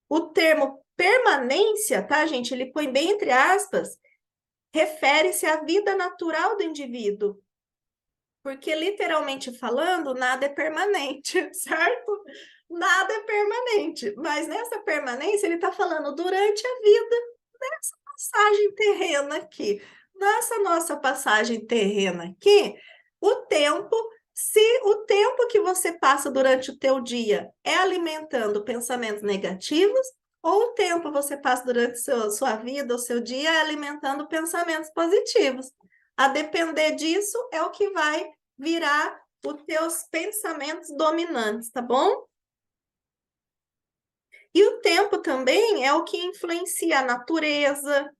O termo permanência, tá, gente? Ele põe bem entre aspas, refere-se à vida natural do indivíduo, porque, literalmente falando, nada é permanente, certo? Nada é permanente, mas nessa permanência ele está falando durante a vida, nessa passagem terrena aqui. Nessa nossa passagem terrena aqui, se o tempo que você passa durante o teu dia é alimentando pensamentos negativos, ou o tempo você passa durante sua vida, o seu dia, é alimentando pensamentos positivos. A depender disso, é o que vai virar os teus pensamentos dominantes, tá bom? E o tempo também é o que influencia a natureza,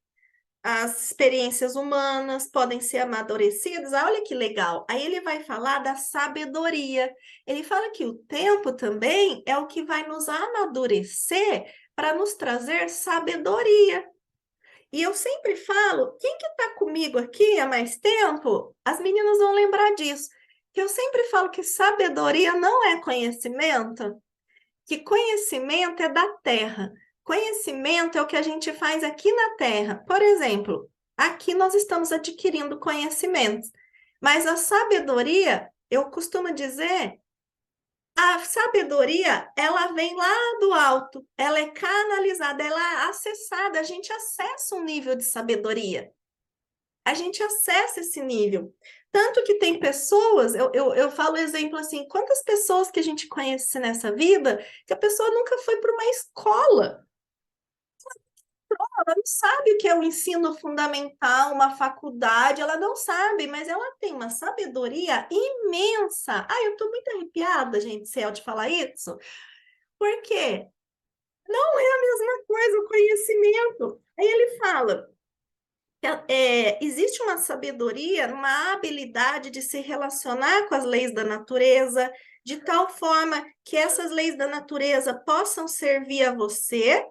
as experiências humanas podem ser amadurecidas. Olha que legal. Aí ele vai falar da sabedoria. Ele fala que o tempo também é o que vai nos amadurecer para nos trazer sabedoria. E eu sempre falo, quem que está comigo aqui há mais tempo, as meninas vão lembrar disso, que eu sempre falo que sabedoria não é conhecimento, que conhecimento é da terra. Conhecimento é o que a gente faz aqui na Terra. Por exemplo, aqui nós estamos adquirindo conhecimentos, mas a sabedoria, eu costumo dizer, a sabedoria, ela vem lá do alto, ela é canalizada, ela é acessada, a gente acessa um nível de sabedoria. A gente acessa esse nível. Tanto que tem pessoas, eu falo exemplo assim, quantas pessoas que a gente conhece nessa vida, que a pessoa nunca foi para uma escola. Ela não sabe o que é o ensino fundamental, uma faculdade, ela não sabe, mas ela tem uma sabedoria imensa. Ah, eu estou muito arrepiada, gente, Céu, de falar isso. Por quê? Não é a mesma coisa o conhecimento. Aí ele fala, existe uma sabedoria, uma habilidade de se relacionar com as leis da natureza, de tal forma que essas leis da natureza possam servir a você.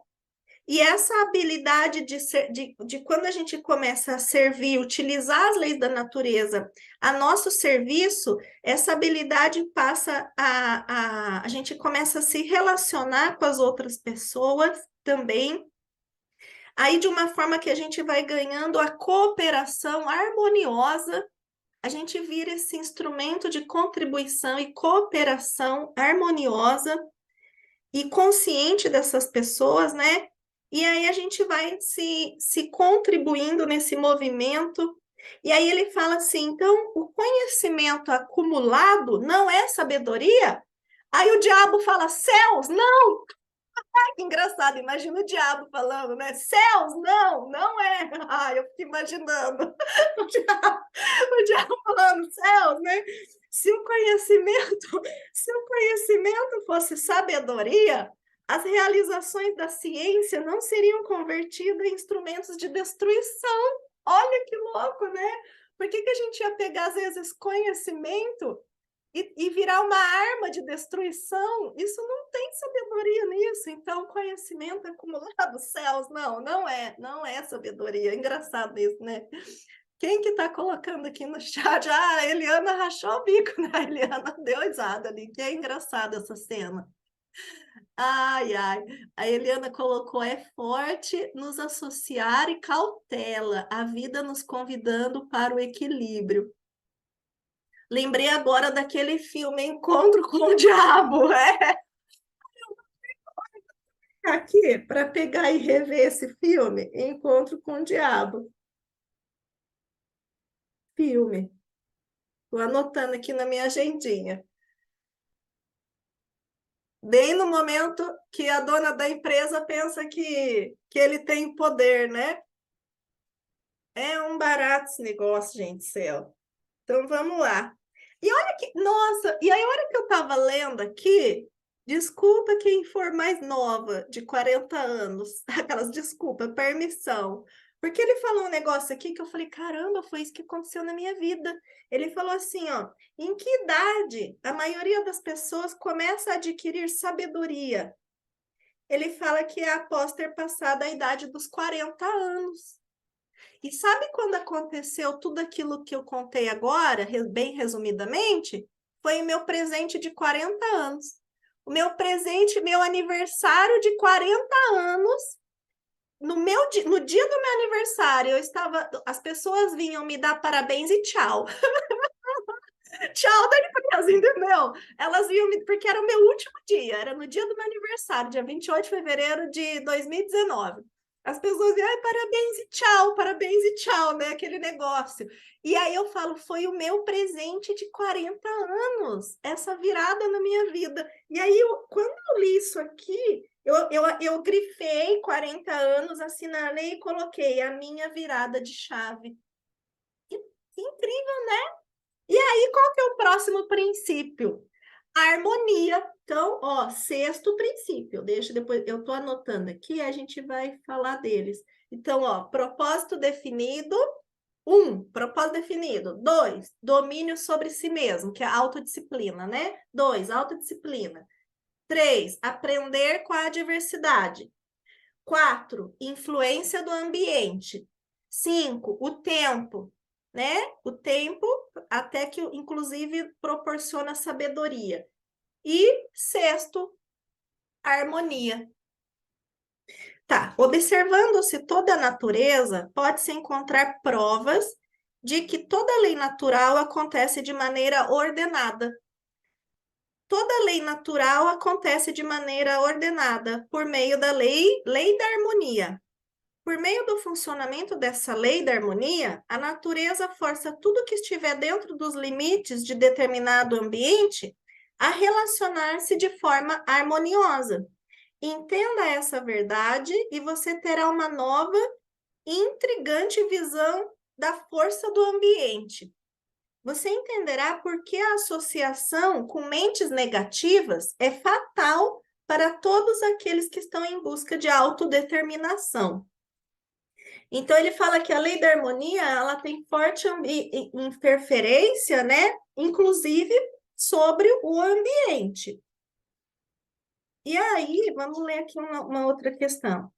E essa habilidade de quando a gente começa a servir, utilizar as leis da natureza a nosso serviço, essa habilidade passa a gente começa a se relacionar com as outras pessoas também. Aí, de uma forma que a gente vai ganhando a cooperação harmoniosa, a gente vira esse instrumento de contribuição e cooperação harmoniosa e consciente dessas pessoas, né? E aí a gente vai se contribuindo nesse movimento. E aí ele fala assim, então, o conhecimento acumulado não é sabedoria? Aí o diabo fala, céus, não! Ai, que engraçado, imagina o diabo falando, né? Céus, não, não é. Ai, eu fico imaginando o diabo falando, céus, né? Se o conhecimento fosse sabedoria, as realizações da ciência não seriam convertidas em instrumentos de destruição. Olha que louco, né? Por que a gente ia pegar, às vezes, conhecimento e virar uma arma de destruição? Isso não tem sabedoria nisso. Então, conhecimento acumulado dos céus, não é sabedoria. É engraçado isso, né? Quem que tá colocando aqui no chat? Ah, a Eliana rachou o bico, né? A Eliana deu risada ali. Que é engraçada essa cena. Ai, ai. A Eliana colocou: é forte nos associar e cautela, a vida nos convidando para o equilíbrio. Lembrei agora daquele filme Encontro com o Diabo. Aqui, para pegar e rever esse filme, Encontro com o Diabo. Filme. Estou anotando aqui na minha agendinha. Bem no momento que a dona da empresa pensa que ele tem poder, né? É um barato esse negócio, gente do céu. Então, vamos lá. E olha que, nossa, e aí, a hora que eu estava lendo aqui, desculpa quem for mais nova, de 40 anos, aquelas desculpa, permissão. Porque ele falou um negócio aqui que eu falei, caramba, foi isso que aconteceu na minha vida. Ele falou assim, ó, em que idade a maioria das pessoas começa a adquirir sabedoria? Ele fala que é após ter passado a idade dos 40 anos. E sabe quando aconteceu tudo aquilo que eu contei agora, bem resumidamente? Foi o meu presente de 40 anos. O meu presente, meu aniversário de 40 anos. No dia do meu aniversário, as pessoas vinham me dar parabéns e tchau. Tchau da empresa, entendeu? Elas vinham me, porque era o meu último dia, era no dia do meu aniversário, dia 28 de fevereiro de 2019. As pessoas diziam, ai, parabéns e tchau, né? Aquele negócio. E aí eu falo, foi o meu presente de 40 anos, essa virada na minha vida. E aí, quando eu li isso aqui, eu grifei 40 anos, assinalei e coloquei a minha virada de chave. Que incrível, né? E aí, qual que é o próximo princípio? A harmonia. Então, ó, sexto princípio. Deixa depois, eu estou anotando aqui, a gente vai falar deles. Então, ó, propósito definido. 1, propósito definido. 2, domínio sobre si mesmo, que é autodisciplina, né? 2, autodisciplina. 3, aprender com a adversidade. 4, influência do ambiente. 5, o tempo, né? O tempo até que, inclusive, proporciona sabedoria. E sexto, harmonia. Tá, observando-se toda a natureza, pode-se encontrar provas de que toda lei natural acontece de maneira ordenada. Toda lei natural acontece de maneira ordenada por meio da lei da harmonia. Por meio do funcionamento dessa lei da harmonia, a natureza força tudo que estiver dentro dos limites de determinado ambiente a relacionar-se de forma harmoniosa. Entenda essa verdade e você terá uma nova e intrigante visão da força do ambiente. Você entenderá por que a associação com mentes negativas é fatal para todos aqueles que estão em busca de autodeterminação. Então, ele fala que a lei da harmonia, ela tem forte interferência, né? Inclusive sobre o ambiente. E aí, vamos ler aqui uma outra questão.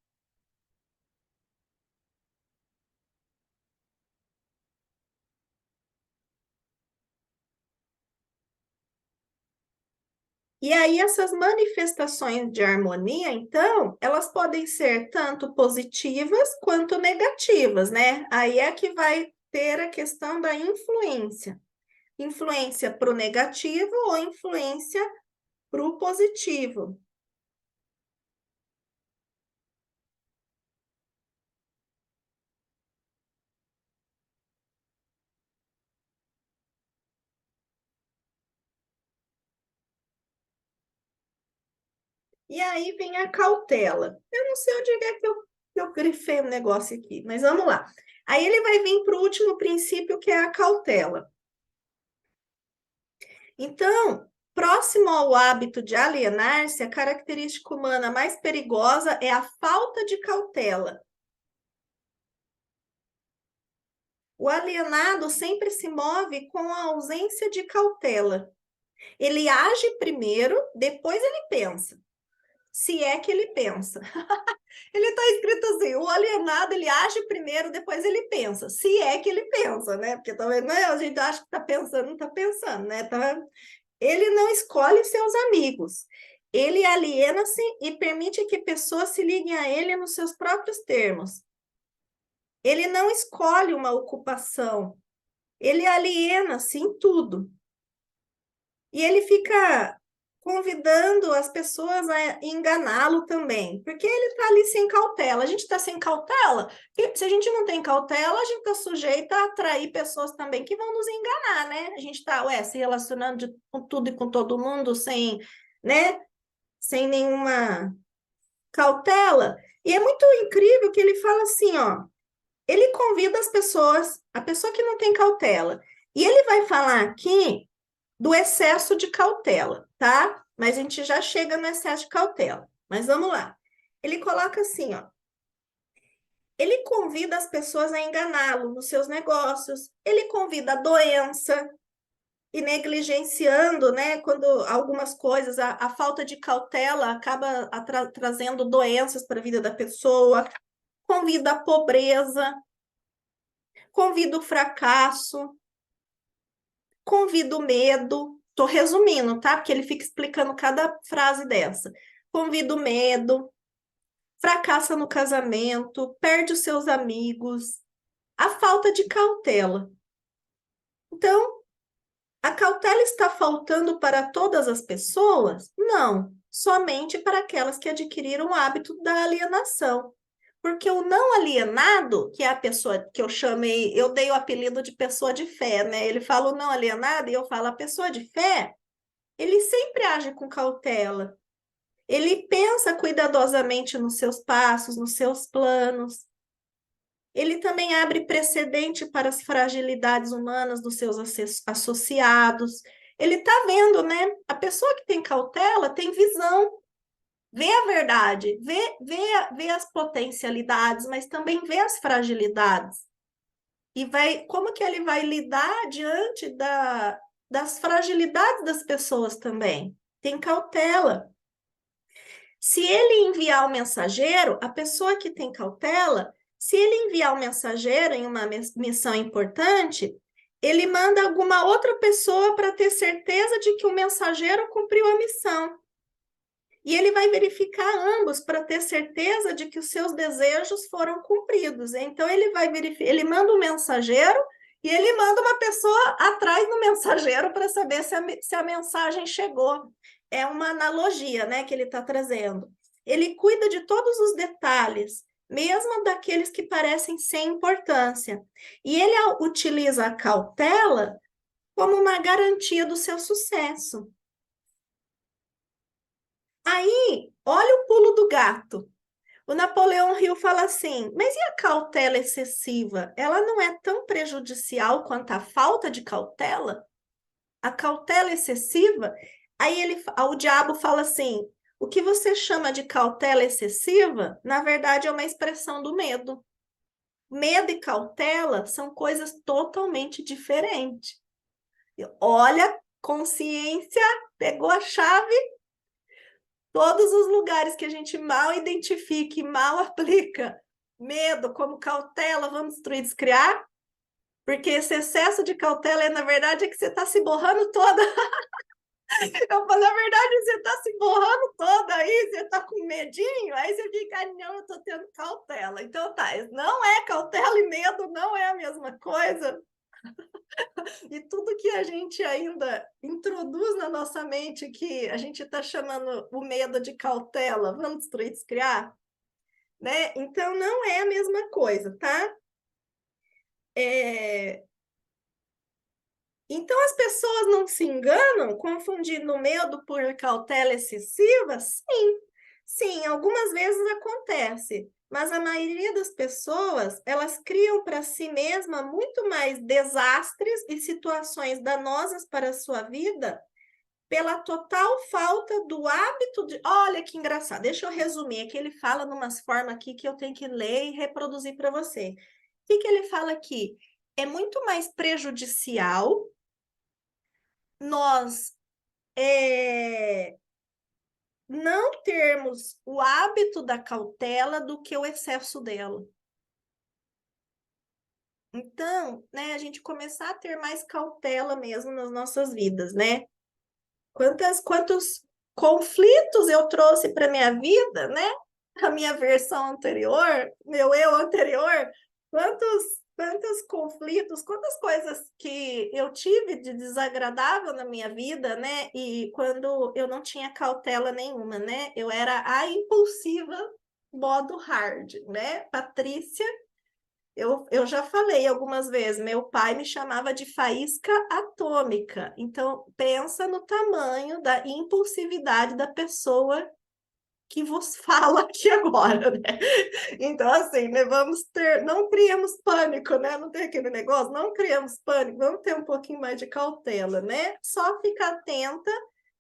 E aí, essas manifestações de harmonia, então, elas podem ser tanto positivas quanto negativas, né? Aí é que vai ter a questão da influência. Influência para o negativo ou influência para o positivo. E aí vem a cautela. Eu não sei onde é que eu grifei um negócio aqui, mas vamos lá. Aí ele vai vir para o último princípio, que é a cautela. Então, Próximo ao hábito de alienar-se, a característica humana mais perigosa é a falta de cautela. O alienado sempre se move com a ausência de cautela. Ele age primeiro, depois ele pensa. Se é que ele pensa. Ele está escrito assim, o alienado, ele age primeiro, depois ele pensa. Se é que ele pensa, né? Porque também não é, a gente acha que está pensando, não está pensando, né? Ele não escolhe seus amigos. Ele aliena-se e permite que pessoas se liguem a ele nos seus próprios termos. Ele não escolhe uma ocupação. Ele aliena-se em tudo. E ele fica convidando as pessoas a enganá-lo também, porque ele está ali sem cautela. A gente está sem cautela, se a gente não tem cautela, a gente está sujeito a atrair pessoas também que vão nos enganar, né? A gente está, se relacionando com tudo e com todo mundo sem, né? Sem nenhuma cautela. E é muito incrível que ele fala assim, ó, ele convida as pessoas, a pessoa que não tem cautela, e ele vai falar aqui do excesso de cautela, tá? Mas a gente já chega no excesso de cautela. Mas vamos lá. Ele coloca assim, ó. Ele convida as pessoas a enganá-lo nos seus negócios. Ele convida a doença e negligenciando, né? Quando algumas coisas, a falta de cautela acaba trazendo doenças para a vida da pessoa. Convida a pobreza. Convida o fracasso. Convida o medo. Estou resumindo, tá? Porque ele fica explicando cada frase dessa. Convida o medo, fracassa no casamento, perde os seus amigos, a falta de cautela. Então, a cautela está faltando para todas as pessoas? Não, somente para aquelas que adquiriram o hábito da alienação. Porque o não alienado, que é a pessoa que eu chamei, eu dei o apelido de pessoa de fé, né? Ele fala o não alienado e eu falo a pessoa de fé, ele sempre age com cautela. Ele pensa cuidadosamente nos seus passos, nos seus planos. Ele também abre precedente para as fragilidades humanas dos seus associados. Ele está vendo, né? A pessoa que tem cautela tem visão, vê a verdade, vê as potencialidades, mas também vê as fragilidades. E como que ele vai lidar diante das fragilidades das pessoas também? Tem cautela. Se ele enviar o mensageiro, a pessoa que tem cautela, se ele enviar o mensageiro em uma missão importante, ele manda alguma outra pessoa para ter certeza de que o mensageiro cumpriu a missão. E ele vai verificar ambos para ter certeza de que os seus desejos foram cumpridos. Então, ele manda o mensageiro e ele manda uma pessoa atrás do mensageiro para saber se a mensagem chegou. É uma analogia, né, que ele está trazendo. Ele cuida de todos os detalhes, mesmo daqueles que parecem sem importância. E ele utiliza a cautela como uma garantia do seu sucesso. Aí, olha o pulo do gato. O Napoleão Hill fala assim, mas e a cautela excessiva? Ela não é tão prejudicial quanto a falta de cautela? A cautela excessiva? Aí o diabo fala assim, o que você chama de cautela excessiva, na verdade é uma expressão do medo. Medo e cautela são coisas totalmente diferentes. Olha, consciência, pegou a chave. Todos os lugares que a gente mal identifica e mal aplica medo como cautela, vamos destruir, descriar, porque esse excesso de cautela, na verdade, é que você está se borrando toda. Eu falo, na verdade, você está se borrando toda aí, você está com medinho, aí você fica, não, eu estou tendo cautela. Então tá, não é cautela e medo, não é a mesma coisa. E tudo que a gente ainda introduz na nossa mente, que a gente está chamando o medo de cautela, vamos destruir, descriar, né? Então, não é a mesma coisa, tá? Então, as pessoas não se enganam confundindo medo por cautela excessiva? Sim, sim, algumas vezes acontece. Mas a maioria das pessoas, elas criam para si mesma muito mais desastres e situações danosas para a sua vida pela total falta do hábito de... Olha que engraçado, deixa eu resumir, é que ele fala numas formas aqui que eu tenho que ler e reproduzir para você. O que ele fala aqui? É muito mais prejudicial nós não termos o hábito da cautela do que o excesso dela. Então, né, a gente começar a ter mais cautela mesmo nas nossas vidas, né? Quantos conflitos eu trouxe para minha vida, né? A minha versão anterior, meu eu anterior, quantos conflitos, quantas coisas que eu tive de desagradável na minha vida, né? E quando eu não tinha cautela nenhuma, né? Eu era a impulsiva modo hard, né? Patrícia, eu já falei algumas vezes, meu pai me chamava de faísca atômica. Então, pensa no tamanho da impulsividade da pessoa que vos fala aqui agora, né? Então, assim, né, não criamos pânico, né? Não tem aquele negócio, não criamos pânico, vamos ter um pouquinho mais de cautela, né? Só ficar atenta.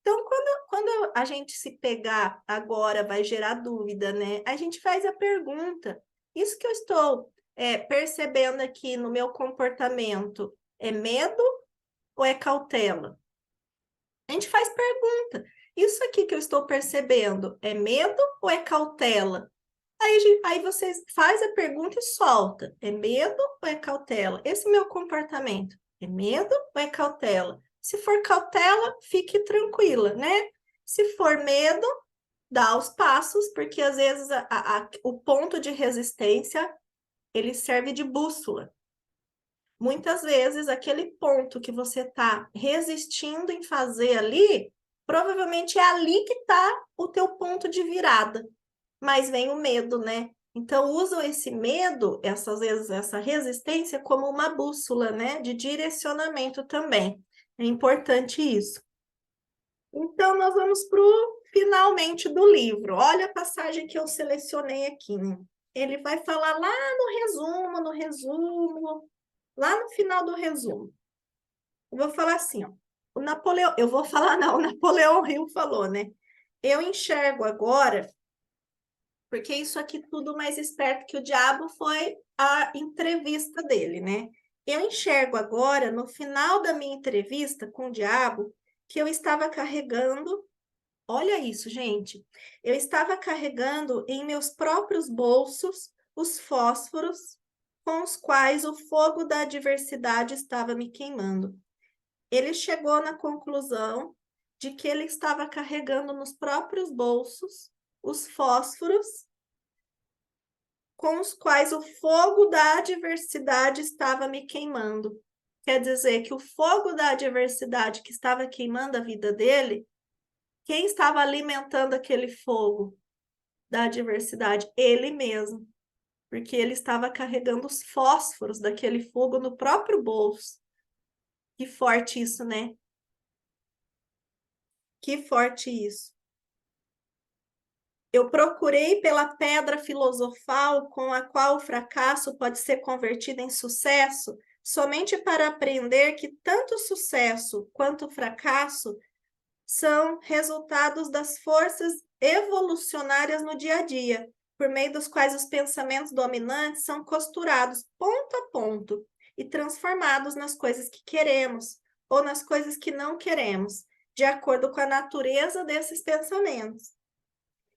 Então, quando a gente se pegar agora, vai gerar dúvida, né? A gente faz a pergunta: isso que eu estou percebendo aqui no meu comportamento é medo ou é cautela? A gente faz pergunta. Isso aqui que eu estou percebendo é medo ou é cautela? Aí você faz a pergunta e solta. É medo ou é cautela? Esse meu comportamento é medo ou é cautela? Se for cautela, fique tranquila, né? Se for medo, dá os passos, porque às vezes o ponto de resistência ele serve de bússola. Muitas vezes aquele ponto que você está resistindo em fazer ali, provavelmente é ali que está o teu ponto de virada. Mas vem o medo, né? Então usam esse medo, às vezes essa resistência, como uma bússola, né? De direcionamento também. É importante isso. Então, nós vamos para o finalmente do livro. Olha a passagem que eu selecionei aqui, né? Ele vai falar lá no resumo, lá no final do resumo. Eu vou falar assim, ó. O Napoleão, eu vou falar, não, o Napoleão Hill falou, né? Eu enxergo agora, porque isso aqui tudo mais esperto que o diabo foi a entrevista dele, né? Eu enxergo agora, no final da minha entrevista com o diabo, que eu estava carregando. Olha isso, gente. Eu estava carregando em meus próprios bolsos os fósforos com os quais o fogo da adversidade estava me queimando. Ele chegou na conclusão de que ele estava carregando nos próprios bolsos os fósforos com os quais o fogo da adversidade estava me queimando. Quer dizer que o fogo da adversidade que estava queimando a vida dele, quem estava alimentando aquele fogo da adversidade? Ele mesmo, porque ele estava carregando os fósforos daquele fogo no próprio bolso. Que forte isso, né? Que forte isso. Eu procurei pela pedra filosofal com a qual o fracasso pode ser convertido em sucesso, somente para aprender que tanto o sucesso quanto o fracasso são resultados das forças evolucionárias no dia a dia, por meio dos quais os pensamentos dominantes são costurados ponto a ponto e transformados nas coisas que queremos ou nas coisas que não queremos, de acordo com a natureza desses pensamentos.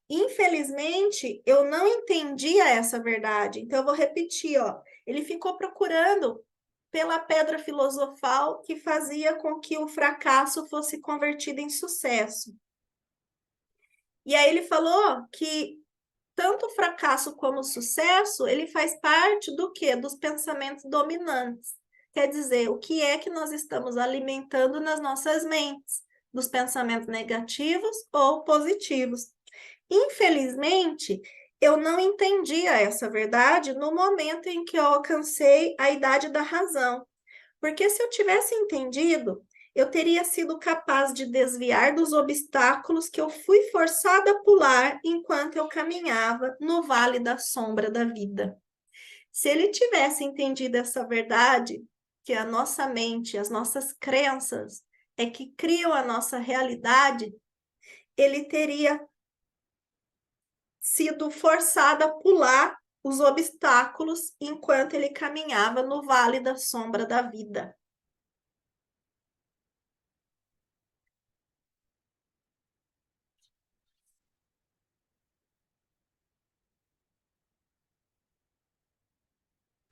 Infelizmente, eu não entendia essa verdade. Então, eu vou repetir, ó. Ele ficou procurando pela pedra filosofal que fazia com que o fracasso fosse convertido em sucesso. E aí ele falou que tanto o fracasso como o sucesso, ele faz parte do quê? Dos pensamentos dominantes. Quer dizer, o que é que nós estamos alimentando nas nossas mentes? Dos pensamentos negativos ou positivos. Infelizmente, eu não entendia essa verdade no momento em que eu alcancei a idade da razão. Porque se eu tivesse entendido, eu teria sido capaz de desviar dos obstáculos que eu fui forçada a pular enquanto eu caminhava no vale da sombra da vida. Se ele tivesse entendido essa verdade, que a nossa mente, as nossas crenças, é que criam a nossa realidade, ele teria sido forçado a pular os obstáculos enquanto ele caminhava no vale da sombra da vida.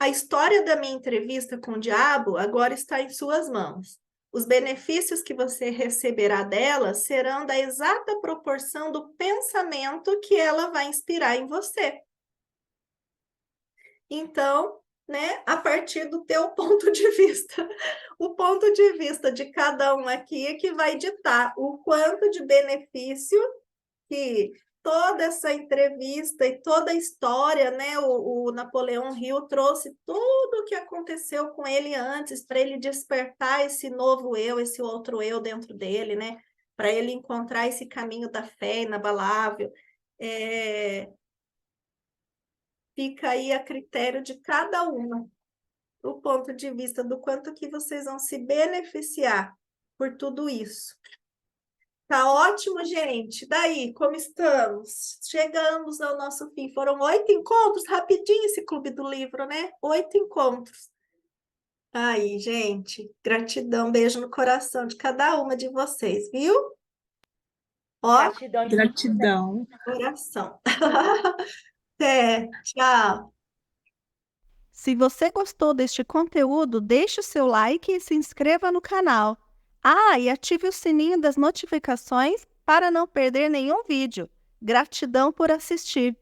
A história da minha entrevista com o diabo agora está em suas mãos. Os benefícios que você receberá dela serão da exata proporção do pensamento que ela vai inspirar em você. Então, né, a partir do teu ponto de vista, o ponto de vista de cada um aqui é que vai ditar o quanto de benefício que toda essa entrevista e toda a história, né? O Napoleão Hill trouxe tudo o que aconteceu com ele antes, para ele despertar esse novo eu, esse outro eu dentro dele, né? Para ele encontrar esse caminho da fé inabalável. Fica aí a critério de cada uma, o ponto de vista do quanto que vocês vão se beneficiar por tudo isso. Tá ótimo, gente. Daí, como estamos? Chegamos ao nosso fim. Foram 8 encontros, rapidinho esse clube do livro, né? 8 encontros. Aí, gente, gratidão, beijo no coração de cada uma de vocês, viu? Ó, Gratidão. Gratidão. coração. Até, tchau. Se você gostou deste conteúdo, deixe o seu like e se inscreva no canal. E ative o sininho das notificações para não perder nenhum vídeo. Gratidão por assistir!